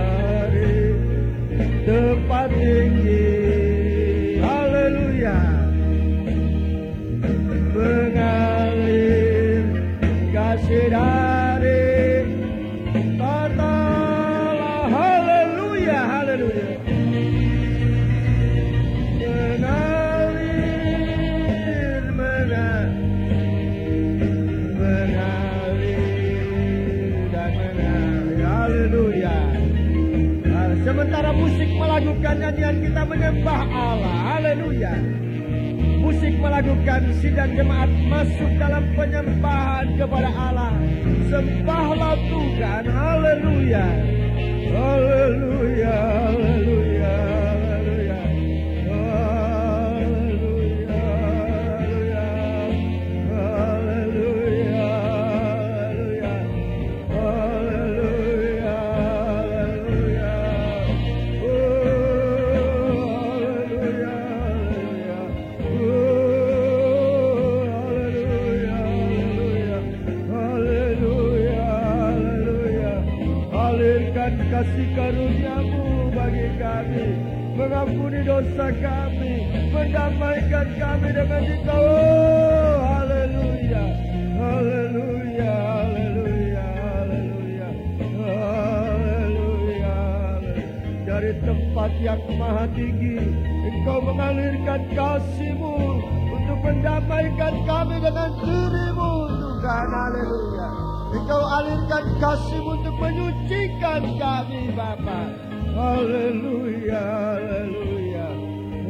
Tempat tinggi, haleluya, mengalir kasih dari Allah. Haleluya, haleluya. Sementara musik melakukan nyanyian, kita menyembah Allah. Haleluya. Musik melakukan, sidang jemaat masuk dalam penyembahan kepada Allah. Sembahlah Tuhan. Haleluya. Haleluya. Haleluya. Haleluya. Haleluya. Haleluya. Haleluya. Kasih karunia-Mu bagi kami, mengampuni dosa kami, mendamaikan kami dengan Engkau. Oh, haleluya, haleluya, haleluya, haleluya, haleluya. Dari tempat yang maha tinggi, Engkau mengalirkan kasih-Mu untuk mendamaikan kami dengan diri-Mu, Tuhan. Haleluya. Engkau alirkan kasih-Mu untuk menyucikan kami, Bapa. Haleluya, haleluya,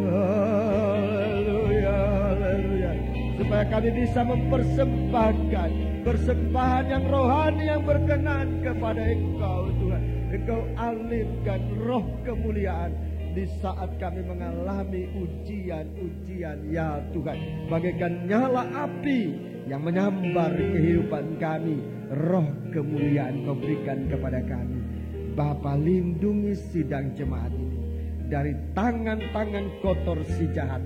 haleluya, haleluya. Supaya kami bisa mempersembahkan persembahan yang rohani yang berkenan kepada Engkau, Tuhan. Engkau alirkan roh kemuliaan di saat kami mengalami ujian-ujian, ya Tuhan. Bagaikan nyala api yang menyambar kehidupan kami, roh kemuliaan Kau berikan kepada kami. Bapa, lindungi sidang jemaat ini dari tangan-tangan kotor si jahat,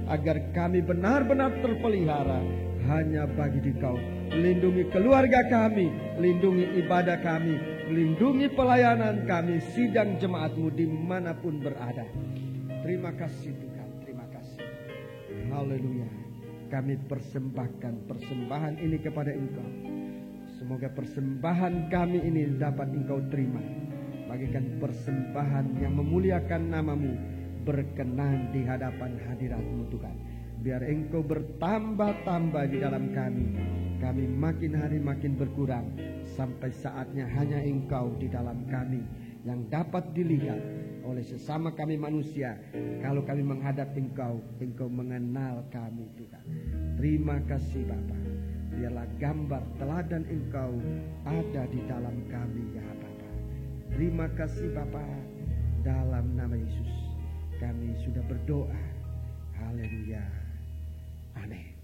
agar kami benar-benar terpelihara hanya bagi Dikau. Lindungi keluarga kami, lindungi ibadah kami, lindungi pelayanan kami, sidang jemaat-Mu dimanapun berada. Terima kasih Tuhan, terima kasih. Haleluya. Kami persembahkan persembahan ini kepada Engkau. Semoga persembahan kami ini dapat Engkau terima. Bagikan persembahan yang memuliakan nama-Mu, berkenan di hadapan hadirat-Mu Tuhan. Biar Engkau bertambah-tambah di dalam kami. Kami makin hari makin berkurang, sampai saatnya hanya Engkau di dalam kami yang dapat dilihat oleh sesama kami manusia. Kalau kami menghadap Engkau, Engkau mengenal kami Tuhan. Terima kasih Bapa. Biarlah gambar teladan Engkau ada di dalam kami, ya Bapa. Terima kasih Bapa. Dalam nama Yesus kami sudah berdoa. Haleluya. Amin.